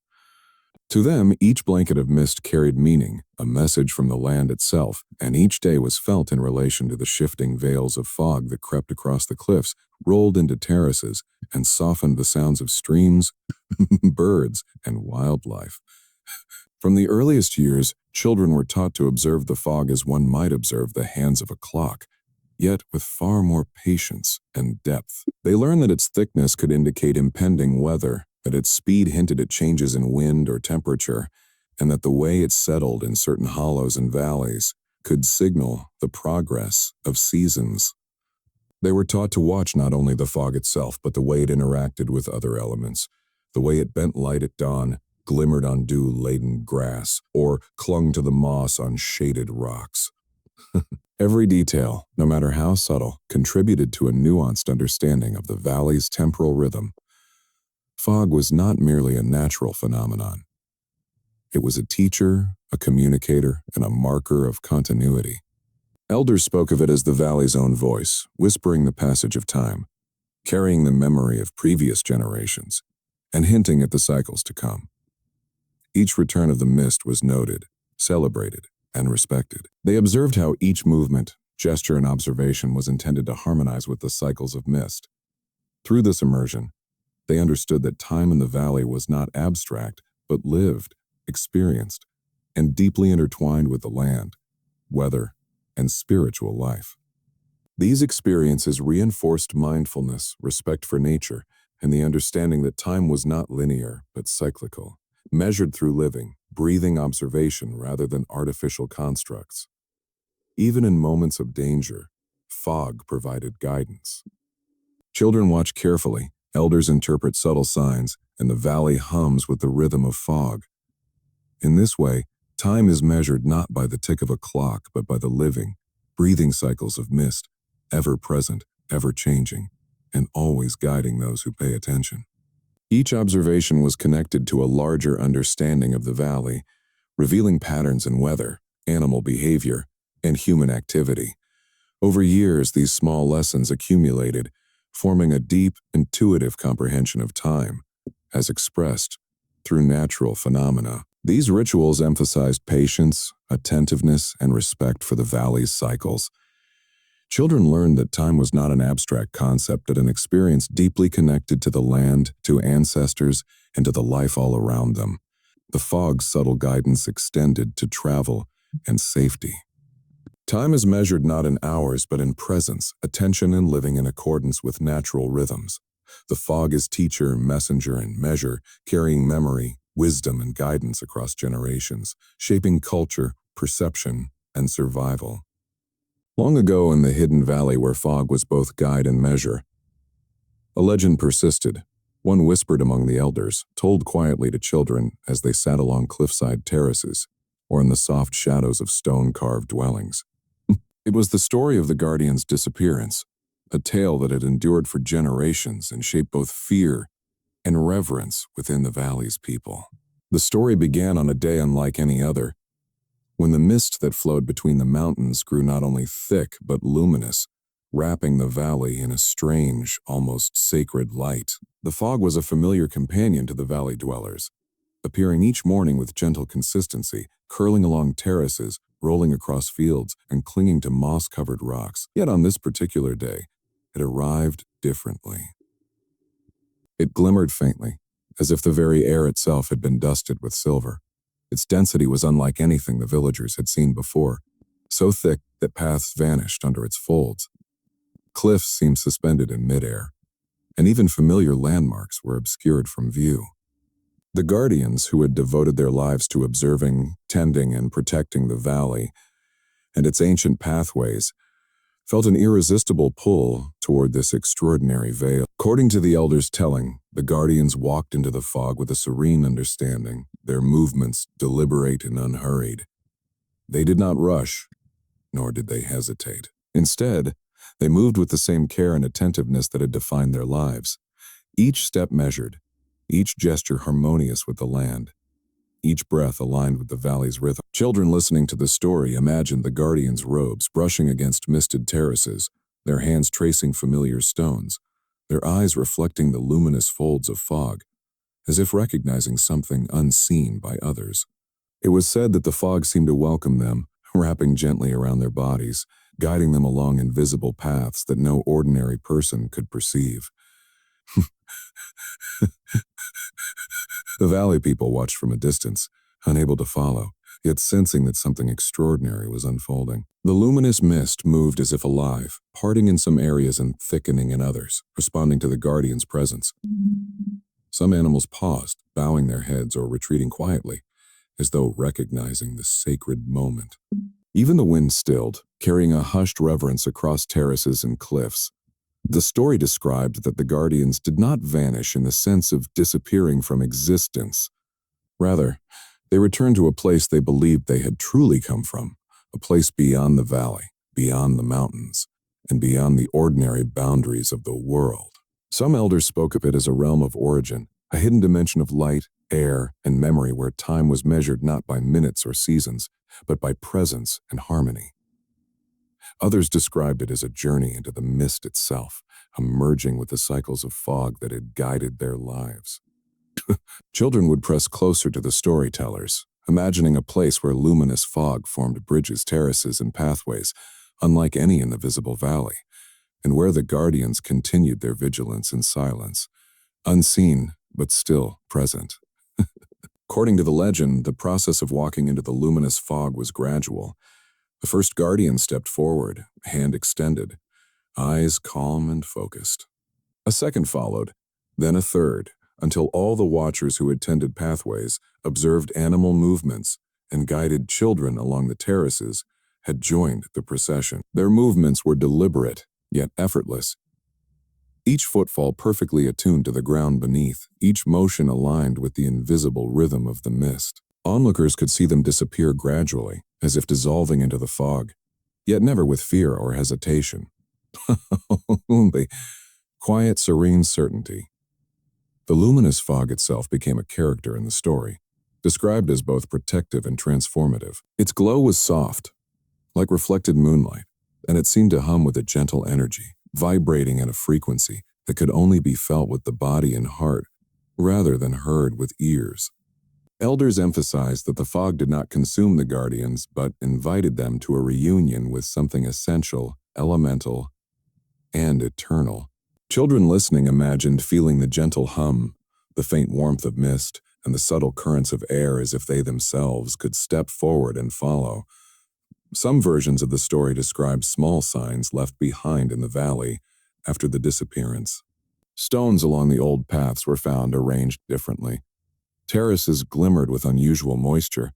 To them, each blanket of mist carried meaning, a message from the land itself, and each day was felt in relation to the shifting veils of fog that crept across the cliffs, rolled into terraces, and softened the sounds of streams, birds, and wildlife. From the earliest years, children were taught to observe the fog as one might observe the hands of a clock, yet with far more patience and depth. They learned that its thickness could indicate impending weather, that its speed hinted at changes in wind or temperature, and that the way it settled in certain hollows and valleys could signal the progress of seasons. They were taught to watch not only the fog itself, but the way it interacted with other elements, the way it bent light at dawn, glimmered on dew-laden grass, or clung to the moss on shaded rocks. Every detail, no matter how subtle, contributed to a nuanced understanding of the valley's temporal rhythm. Fog was not merely a natural phenomenon. It was a teacher, a communicator, and a marker of continuity. Elders spoke of it as the valley's own voice, whispering the passage of time, carrying the memory of previous generations, and hinting at the cycles to come. Each return of the mist was noted, celebrated, and respected. They observed how each movement, gesture, and observation was intended to harmonize with the cycles of mist. Through this immersion, they understood that time in the valley was not abstract, but lived, experienced, and deeply intertwined with the land, weather, and spiritual life. These experiences reinforced mindfulness, respect for nature, and the understanding that time was not linear, but cyclical, measured through living, breathing observation rather than artificial constructs. Even in moments of danger, fog provided guidance. Children watch carefully, elders interpret subtle signs, and the valley hums with the rhythm of fog. In this way, time is measured not by the tick of a clock, but by the living, breathing cycles of mist, ever present, ever changing, and always guiding those who pay attention. Each observation was connected to a larger understanding of the valley, revealing patterns in weather, animal behavior, and human activity. Over years, these small lessons accumulated, forming a deep, intuitive comprehension of time, as expressed through natural phenomena. These rituals emphasized patience, attentiveness, and respect for the valley's cycles. Children learned that time was not an abstract concept, but an experience deeply connected to the land, to ancestors, and to the life all around them. The fog's subtle guidance extended to travel and safety. Time is measured not in hours, but in presence, attention, and living in accordance with natural rhythms. The fog is teacher, messenger, and measure, carrying memory, wisdom, and guidance across generations, shaping culture, perception, and survival. Long ago in the Hidden Valley, where fog was both guide and measure, a legend persisted. One whispered among the elders, told quietly to children as they sat along cliffside terraces or in the soft shadows of stone-carved dwellings. It was the story of the Guardian's disappearance, a tale that had endured for generations and shaped both fear and reverence within the valley's people. The story began on a day unlike any other, when the mist that flowed between the mountains grew not only thick but luminous, wrapping the valley in a strange, almost sacred light. The fog was a familiar companion to the valley dwellers, appearing each morning with gentle consistency, curling along terraces, rolling across fields, and clinging to moss-covered rocks. Yet on this particular day, it arrived differently. It glimmered faintly, as if the very air itself had been dusted with silver. Its density was unlike anything the villagers had seen before, so thick that paths vanished under its folds. Cliffs seemed suspended in midair, and even familiar landmarks were obscured from view. The guardians, who had devoted their lives to observing, tending, and protecting the valley and its ancient pathways, felt an irresistible pull toward this extraordinary veil. According to the elders' telling, the guardians walked into the fog with a serene understanding, their movements deliberate and unhurried. They did not rush, nor did they hesitate. Instead, they moved with the same care and attentiveness that had defined their lives. Each step measured, each gesture harmonious with the land, each breath aligned with the valley's rhythm. Children listening to the story imagined the guardians' robes brushing against misted terraces, their hands tracing familiar stones, their eyes reflecting the luminous folds of fog, as if recognizing something unseen by others. It was said that the fog seemed to welcome them, wrapping gently around their bodies, guiding them along invisible paths that no ordinary person could perceive. The valley people watched from a distance, unable to follow, yet sensing that something extraordinary was unfolding. The luminous mist moved as if alive, parting in some areas and thickening in others, responding to the guardian's presence. Some animals paused, bowing their heads or retreating quietly, as though recognizing the sacred moment. Even the wind stilled, carrying a hushed reverence across terraces and cliffs. The story described that the guardians did not vanish in the sense of disappearing from existence. Rather, they returned to a place they believed they had truly come from, a place beyond the valley, beyond the mountains, and beyond the ordinary boundaries of the world. Some elders spoke of it as a realm of origin, a hidden dimension of light, air, and memory where time was measured not by minutes or seasons, but by presence and harmony. Others described it as a journey into the mist itself, a merging with the cycles of fog that had guided their lives. Children would press closer to the storytellers, imagining a place where luminous fog formed bridges, terraces, and pathways, unlike any in the visible valley, and where the guardians continued their vigilance in silence, unseen but still present. According to the legend, the process of walking into the luminous fog was gradual. The first guardian stepped forward, hand extended, eyes calm and focused. A second followed, then a third, until all the watchers who had tended pathways, observed animal movements, and guided children along the terraces had joined the procession. Their movements were deliberate, yet effortless. Each footfall perfectly attuned to the ground beneath, each motion aligned with the invisible rhythm of the mist. Onlookers could see them disappear gradually, as if dissolving into the fog, yet never with fear or hesitation. Only quiet, serene certainty. The luminous fog itself became a character in the story, described as both protective and transformative. Its glow was soft, like reflected moonlight, and it seemed to hum with a gentle energy, vibrating at a frequency that could only be felt with the body and heart, rather than heard with ears. Elders emphasized that the fog did not consume the guardians, but invited them to a reunion with something essential, elemental, and eternal. Children listening imagined feeling the gentle hum, the faint warmth of mist, and the subtle currents of air as if they themselves could step forward and follow. Some versions of the story describe small signs left behind in the valley after the disappearance. Stones along the old paths were found arranged differently. Terraces glimmered with unusual moisture,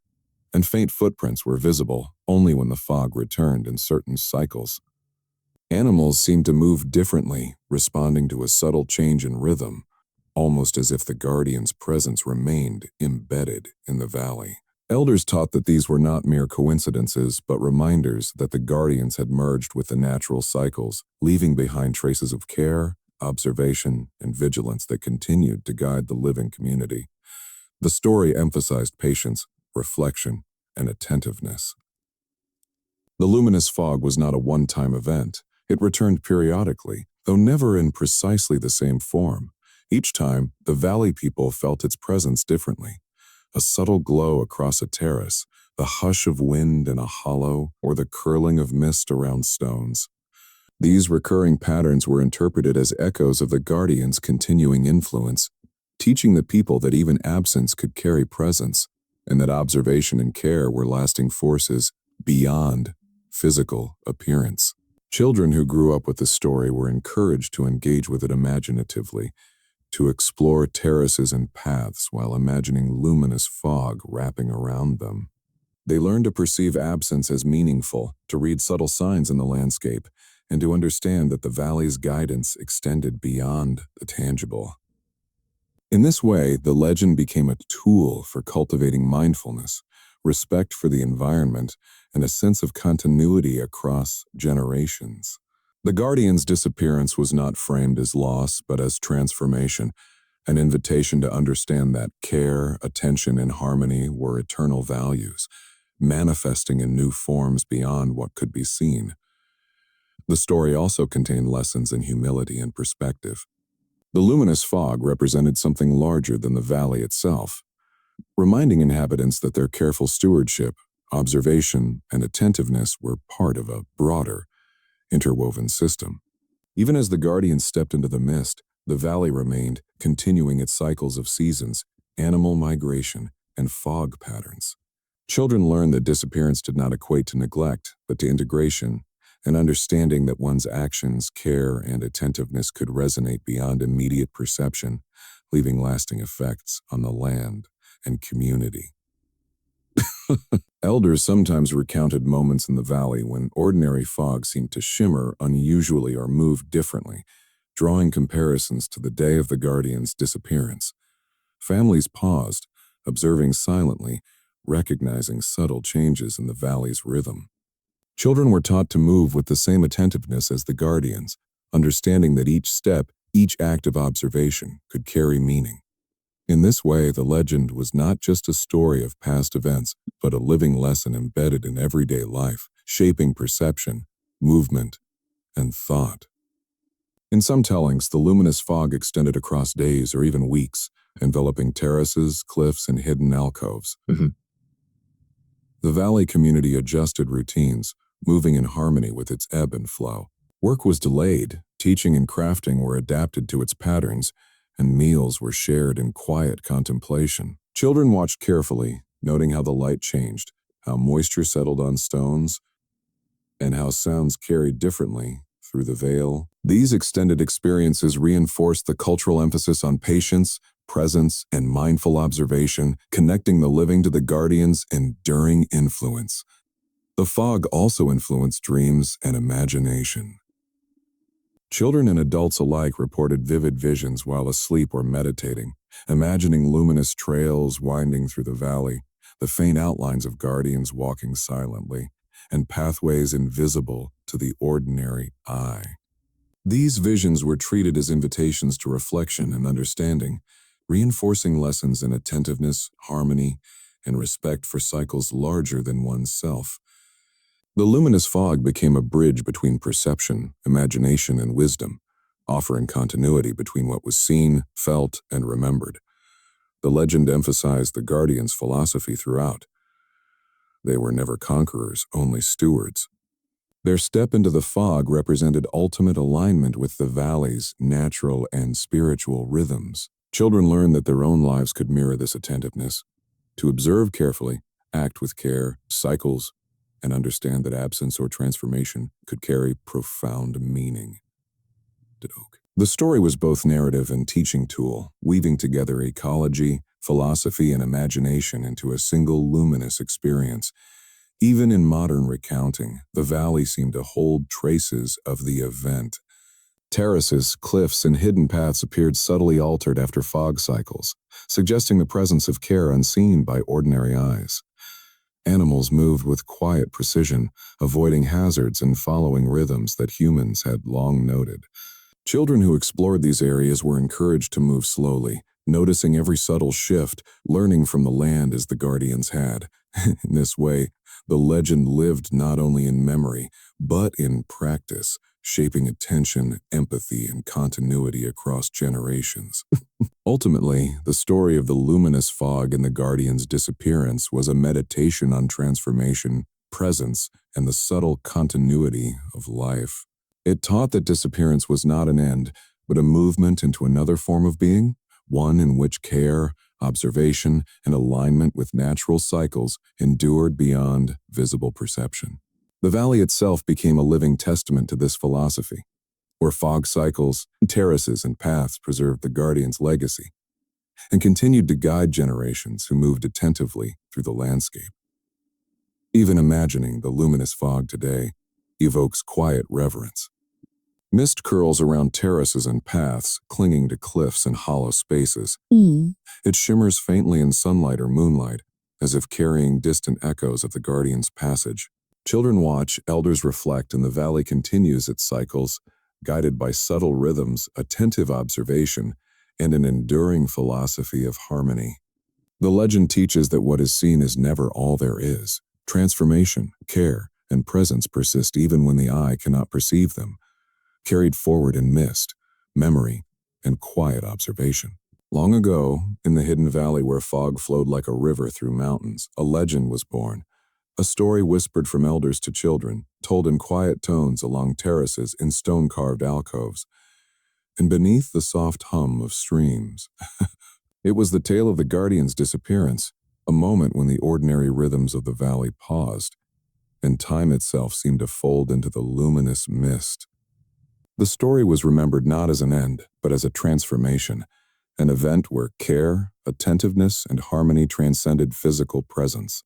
and faint footprints were visible only when the fog returned in certain cycles. Animals seemed to move differently, responding to a subtle change in rhythm, almost as if the guardian's presence remained embedded in the valley. Elders taught that these were not mere coincidences, but reminders that the guardians had merged with the natural cycles, leaving behind traces of care, observation, and vigilance that continued to guide the living community. The story emphasized patience, reflection, and attentiveness. The luminous fog was not a one-time event. It returned periodically, though never in precisely the same form. Each time, the valley people felt its presence differently. A subtle glow across a terrace, the hush of wind in a hollow, or the curling of mist around stones. These recurring patterns were interpreted as echoes of the guardian's continuing influence, teaching the people that even absence could carry presence, and that observation and care were lasting forces beyond physical appearance. Children who grew up with the story were encouraged to engage with it imaginatively, to explore terraces and paths while imagining luminous fog wrapping around them. They learned to perceive absence as meaningful, to read subtle signs in the landscape, and to understand that the valley's guidance extended beyond the tangible. In this way, the legend became a tool for cultivating mindfulness, respect for the environment, and a sense of continuity across generations. The guardian's disappearance was not framed as loss, but as transformation, an invitation to understand that care, attention, and harmony were eternal values, manifesting in new forms beyond what could be seen. The story also contained lessons in humility and perspective. The luminous fog represented something larger than the valley itself, reminding inhabitants that their careful stewardship, observation, and attentiveness were part of a broader, interwoven system. Even as the guardians stepped into the mist, the valley remained, continuing its cycles of seasons, animal migration, and fog patterns. Children learned that disappearance did not equate to neglect, but to integration, an understanding that one's actions, care, and attentiveness could resonate beyond immediate perception, leaving lasting effects on the land and community. Elders sometimes recounted moments in the valley when ordinary fog seemed to shimmer unusually or move differently, drawing comparisons to the day of the guardian's disappearance. Families paused, observing silently, recognizing subtle changes in the valley's rhythm. Children were taught to move with the same attentiveness as the guardians, understanding that each step, each act of observation could carry meaning. In this way, the legend was not just a story of past events, but a living lesson embedded in everyday life, shaping perception, movement, and thought. In some tellings, the luminous fog extended across days or even weeks, enveloping terraces, cliffs, and hidden alcoves. The valley community adjusted routines, moving in harmony with its ebb and flow. Work was delayed, teaching and crafting were adapted to its patterns, and meals were shared in quiet contemplation. Children watched carefully, noting how the light changed, how moisture settled on stones, and how sounds carried differently through the veil. These extended experiences reinforced the cultural emphasis on patience, presence, and mindful observation, connecting the living to the guardian's enduring influence. The fog also influenced dreams and imagination. Children and adults alike reported vivid visions while asleep or meditating, imagining luminous trails winding through the valley, the faint outlines of guardians walking silently, and pathways invisible to the ordinary eye. These visions were treated as invitations to reflection and understanding, reinforcing lessons in attentiveness, harmony, and respect for cycles larger than oneself. The luminous fog became a bridge between perception, imagination, and wisdom, offering continuity between what was seen, felt, and remembered. The legend emphasized the guardian's philosophy throughout. They were never conquerors, only stewards. Their step into the fog represented ultimate alignment with the valley's natural and spiritual rhythms. Children learned that their own lives could mirror this attentiveness, to observe carefully, act with care, cycles, and understand that absence or transformation could carry profound meaning. The story was both narrative and teaching tool, weaving together ecology, philosophy, and imagination into a single luminous experience. Even in modern recounting, the valley seemed to hold traces of the event. Terraces, cliffs, and hidden paths appeared subtly altered after fog cycles, suggesting the presence of care unseen by ordinary eyes. Animals moved with quiet precision, avoiding hazards and following rhythms that humans had long noted. Children who explored these areas were encouraged to move slowly, noticing every subtle shift, learning from the land as the guardians had. In this way, the legend lived not only in memory, but in practice, shaping attention, empathy, and continuity across generations. Ultimately, the story of the luminous fog and the guardian's disappearance was a meditation on transformation, presence, and the subtle continuity of life. It taught that disappearance was not an end, but a movement into another form of being, one in which care, observation, and alignment with natural cycles endured beyond visible perception. The valley itself became a living testament to this philosophy, where fog cycles, terraces, and paths preserved the guardian's legacy and continued to guide generations who moved attentively through the landscape. Even imagining the luminous fog today evokes quiet reverence. Mist curls around terraces and paths, clinging to cliffs and hollow spaces. It shimmers faintly in sunlight or moonlight, as if carrying distant echoes of the guardian's passage. Children watch, elders reflect, and the valley continues its cycles, guided by subtle rhythms, attentive observation, and an enduring philosophy of harmony. The legend teaches that what is seen is never all there is. Transformation, care, and presence persist even when the eye cannot perceive them, carried forward in mist, memory, and quiet observation. Long ago, in the hidden valley where fog flowed like a river through mountains, a legend was born. A story whispered from elders to children, told in quiet tones along terraces in stone-carved alcoves, and beneath the soft hum of streams. It was the tale of the guardian's disappearance, a moment when the ordinary rhythms of the valley paused, and time itself seemed to fold into the luminous mist. The story was remembered not as an end, but as a transformation, an event where care, attentiveness, and harmony transcended physical presence.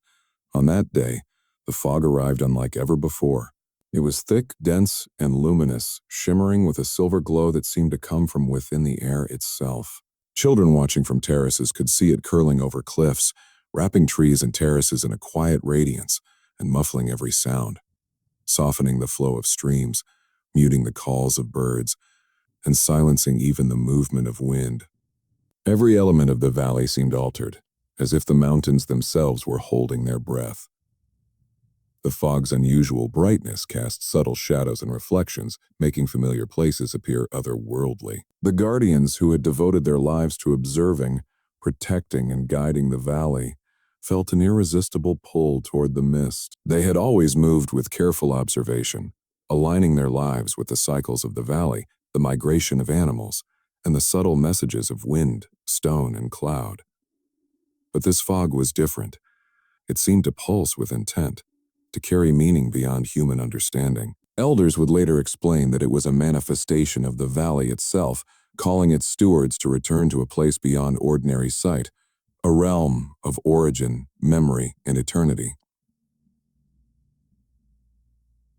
On that day, the fog arrived unlike ever before. It was thick, dense, and luminous, shimmering with a silver glow that seemed to come from within the air itself. Children watching from terraces could see it curling over cliffs, wrapping trees and terraces in a quiet radiance, and muffling every sound, softening the flow of streams, muting the calls of birds, and silencing even the movement of wind. Every element of the valley seemed altered, as if the mountains themselves were holding their breath. The fog's unusual brightness cast subtle shadows and reflections, making familiar places appear otherworldly. The guardians who had devoted their lives to observing, protecting, and guiding the valley felt an irresistible pull toward the mist. They had always moved with careful observation, aligning their lives with the cycles of the valley, the migration of animals, and the subtle messages of wind, stone, and cloud. But this fog was different. It seemed to pulse with intent, to carry meaning beyond human understanding. Elders would later explain that it was a manifestation of the valley itself, calling its stewards to return to a place beyond ordinary sight, a realm of origin, memory, and eternity.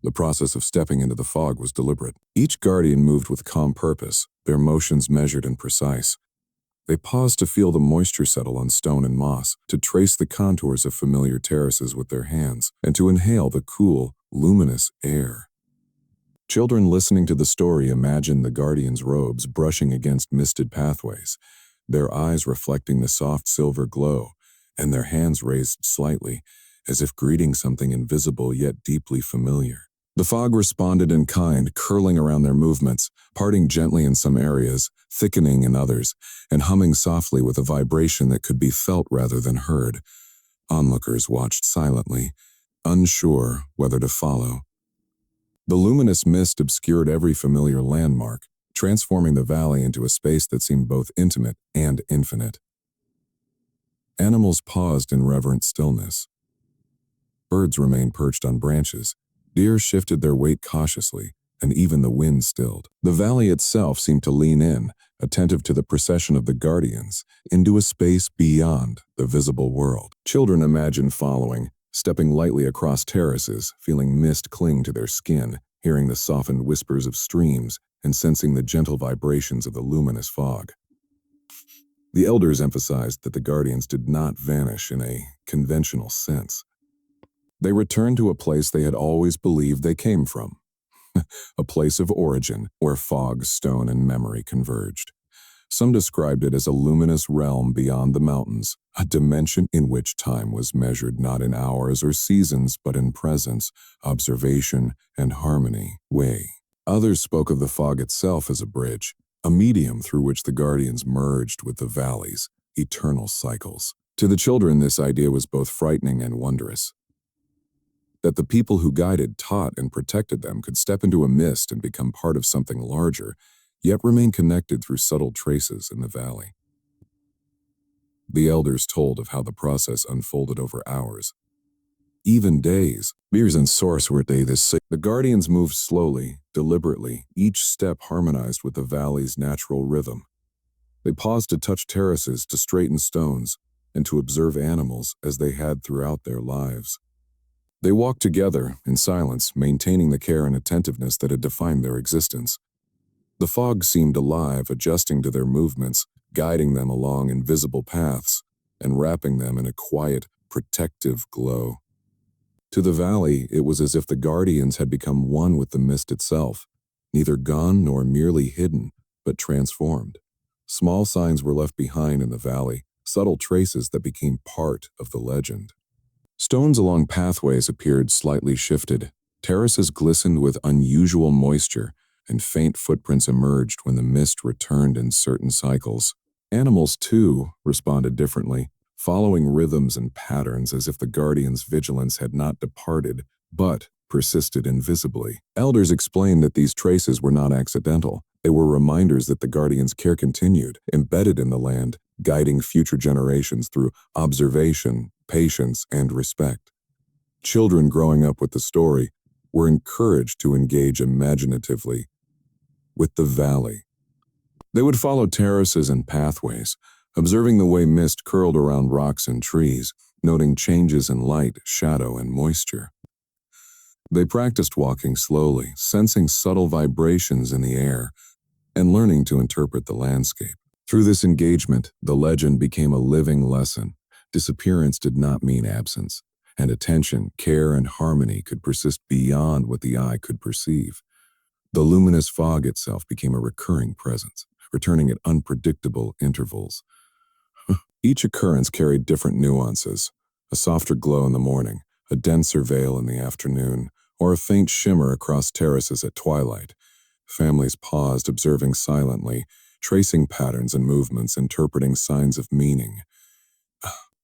The process of stepping into the fog was deliberate. Each guardian moved with calm purpose, their motions measured and precise. They paused to feel the moisture settle on stone and moss, to trace the contours of familiar terraces with their hands, and to inhale the cool, luminous air. Children listening to the story imagined the guardians' robes brushing against misted pathways, their eyes reflecting the soft silver glow, and their hands raised slightly, as if greeting something invisible yet deeply familiar. The fog responded in kind, curling around their movements, parting gently in some areas, thickening in others, and humming softly with a vibration that could be felt rather than heard. Onlookers watched silently, unsure whether to follow. The luminous mist obscured every familiar landmark, transforming the valley into a space that seemed both intimate and infinite. Animals paused in reverent stillness. Birds remained perched on branches. Deer shifted their weight cautiously, and even the wind stilled. The valley itself seemed to lean in, attentive to the procession of the guardians, into a space beyond the visible world. Children imagined following, stepping lightly across terraces, feeling mist cling to their skin, hearing the softened whispers of streams, and sensing the gentle vibrations of the luminous fog. The elders emphasized that the guardians did not vanish in a conventional sense. They returned to a place they had always believed they came from, a place of origin where fog, stone, and memory converged. Some described it as a luminous realm beyond the mountains, a dimension in which time was measured not in hours or seasons, but in presence, observation, and harmony. Others spoke of the fog itself as a bridge, a medium through which the guardians merged with the valley's eternal cycles. To the children, this idea was both frightening and wondrous. that the people who guided, taught, and protected them could step into a mist and become part of something larger, yet remain connected through subtle traces in the valley. The elders told of how the process unfolded over hours, even days. Beers and source were they this. The guardians moved slowly, deliberately, each step harmonized with the valley's natural rhythm. They paused to touch terraces, to straighten stones, and to observe animals as they had throughout their lives. They walked together, in silence, maintaining the care and attentiveness that had defined their existence. The fog seemed alive, adjusting to their movements, guiding them along invisible paths, and wrapping them in a quiet, protective glow. To the valley, it was as if the guardians had become one with the mist itself, neither gone nor merely hidden, but transformed. Small signs were left behind in the valley, subtle traces that became part of the legend. Stones along pathways appeared slightly shifted, terraces glistened with unusual moisture, and faint footprints emerged when the mist returned in certain cycles. Animals, too, responded differently, following rhythms and patterns as if the guardian's vigilance had not departed, but persisted invisibly. Elders explained that these traces were not accidental. They were reminders that the guardian's care continued, embedded in the land, guiding future generations through observation, patience, and respect. Children growing up with the story were encouraged to engage imaginatively with the valley. They would follow terraces and pathways, observing the way mist curled around rocks and trees, noting changes in light, shadow, and moisture. They practiced walking slowly, sensing subtle vibrations in the air, and learning to interpret the landscape. Through this engagement, the legend became a living lesson. Disappearance did not mean absence, and attention, care, and harmony could persist beyond what the eye could perceive. The luminous fog itself became a recurring presence, returning at unpredictable intervals. Each occurrence carried different nuances: a softer glow in the morning, a denser veil in the afternoon, or a faint shimmer across terraces at twilight. Families paused, observing silently, tracing patterns and movements, interpreting signs of meaning.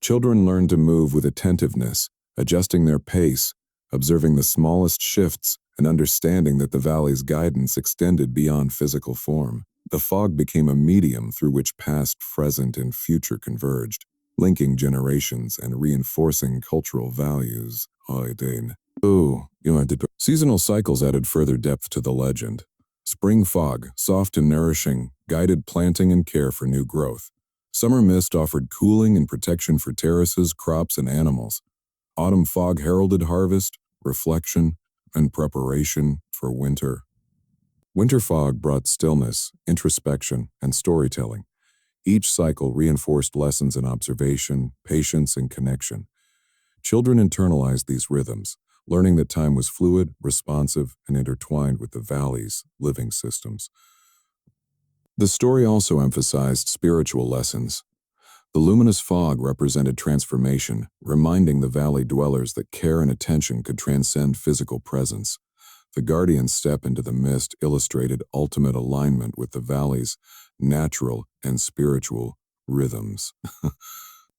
Children learned to move with attentiveness, adjusting their pace, observing the smallest shifts, and understanding that the valley's guidance extended beyond physical form. The fog became a medium through which past, present, and future converged, linking generations and reinforcing cultural values. Seasonal cycles added further depth to the legend. Spring fog, soft and nourishing, guided planting and care for new growth. Summer mist offered cooling and protection for terraces, crops, and animals. Autumn fog heralded harvest, reflection, and preparation for winter. Winter fog brought stillness, introspection, and storytelling. Each cycle reinforced lessons in observation, patience, and connection. Children internalized these rhythms, learning that time was fluid, responsive, and intertwined with the valley's living systems. The story also emphasized spiritual lessons. The luminous fog represented transformation, reminding the valley dwellers that care and attention could transcend physical presence. The guardian's step into the mist illustrated ultimate alignment with the valley's natural and spiritual rhythms.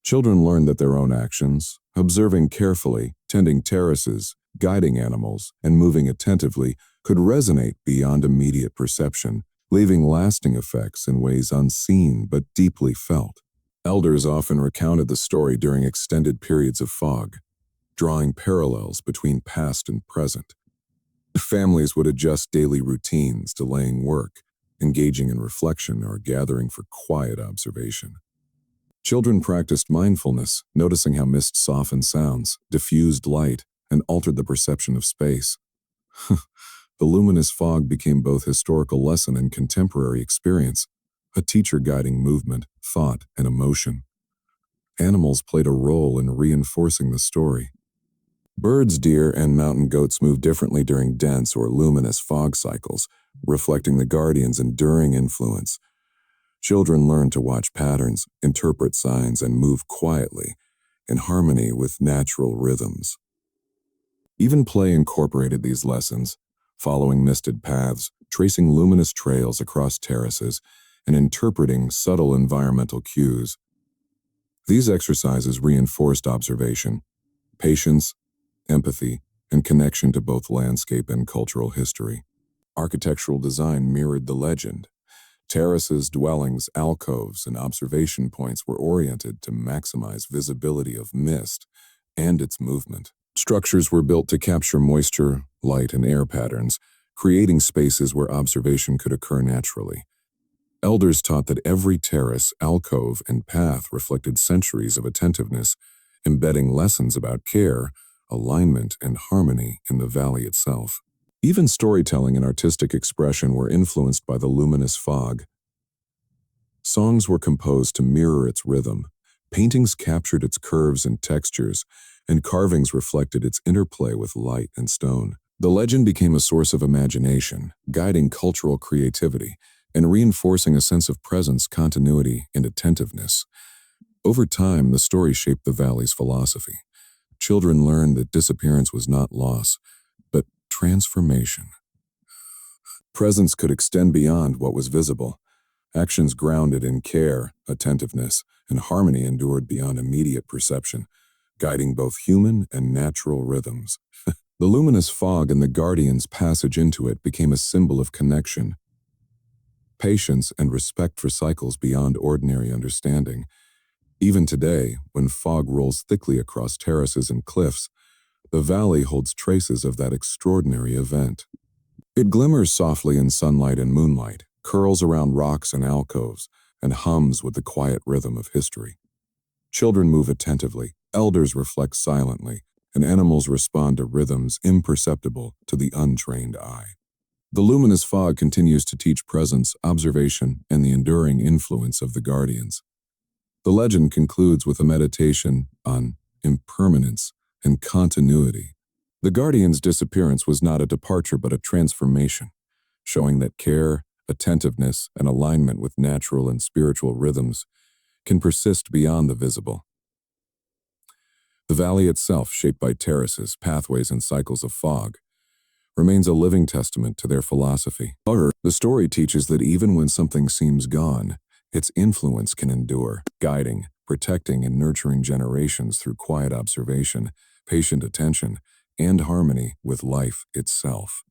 Children learned that their own actions, observing carefully, tending terraces, guiding animals, and moving attentively, could resonate beyond immediate perception, leaving lasting effects in ways unseen but deeply felt. Elders often recounted the story during extended periods of fog, drawing parallels between past and present. Families would adjust daily routines, delaying work, engaging in reflection, or gathering for quiet observation. Children practiced mindfulness, noticing how mist softened sounds, diffused light, and altered the perception of space. The luminous fog became both historical lesson and contemporary experience, a teacher guiding movement, thought, and emotion. Animals played a role in reinforcing the story. Birds, deer, and mountain goats move differently during dense or luminous fog cycles, reflecting the guardian's enduring influence. Children learn to watch patterns, interpret signs, and move quietly, in harmony with natural rhythms. Even play incorporated these lessons, following misted paths, tracing luminous trails across terraces, and interpreting subtle environmental cues. These exercises reinforced observation, patience, empathy, and connection to both landscape and cultural history. Architectural design mirrored the legend. Terraces, dwellings, alcoves, and observation points were oriented to maximize visibility of mist and its movement. Structures were built to capture moisture, light, and air patterns, creating spaces where observation could occur naturally. Elders taught that every terrace, alcove, and path reflected centuries of attentiveness, embedding lessons about care, alignment, and harmony in the valley itself. Even storytelling and artistic expression were influenced by the luminous fog. Songs were composed to mirror its rhythm, paintings captured its curves and textures, and carvings reflected its interplay with light and stone. The legend became a source of imagination, guiding cultural creativity and reinforcing a sense of presence, continuity, and attentiveness. Over time, the story shaped the valley's philosophy. Children learned that disappearance was not loss, but transformation. Presence could extend beyond what was visible. Actions grounded in care, attentiveness, and harmony endured beyond immediate perception, guiding both human and natural rhythms. The luminous fog and the guardian's passage into it became a symbol of connection, patience, and respect for cycles beyond ordinary understanding. Even today, when fog rolls thickly across terraces and cliffs, the valley holds traces of that extraordinary event. It glimmers softly in sunlight and moonlight, curls around rocks and alcoves, and hums with the quiet rhythm of history. Children move attentively, elders reflect silently, and animals respond to rhythms imperceptible to the untrained eye. The luminous fog continues to teach presence, observation, and the enduring influence of the guardians. The legend concludes with a meditation on impermanence and continuity. The guardian's disappearance was not a departure but a transformation, showing that care, attentiveness, and alignment with natural and spiritual rhythms can persist beyond the visible. The valley itself, shaped by terraces, pathways, and cycles of fog, remains a living testament to their philosophy. However, the story teaches that even when something seems gone, its influence can endure, guiding, protecting, and nurturing generations through quiet observation, patient attention, and harmony with life itself.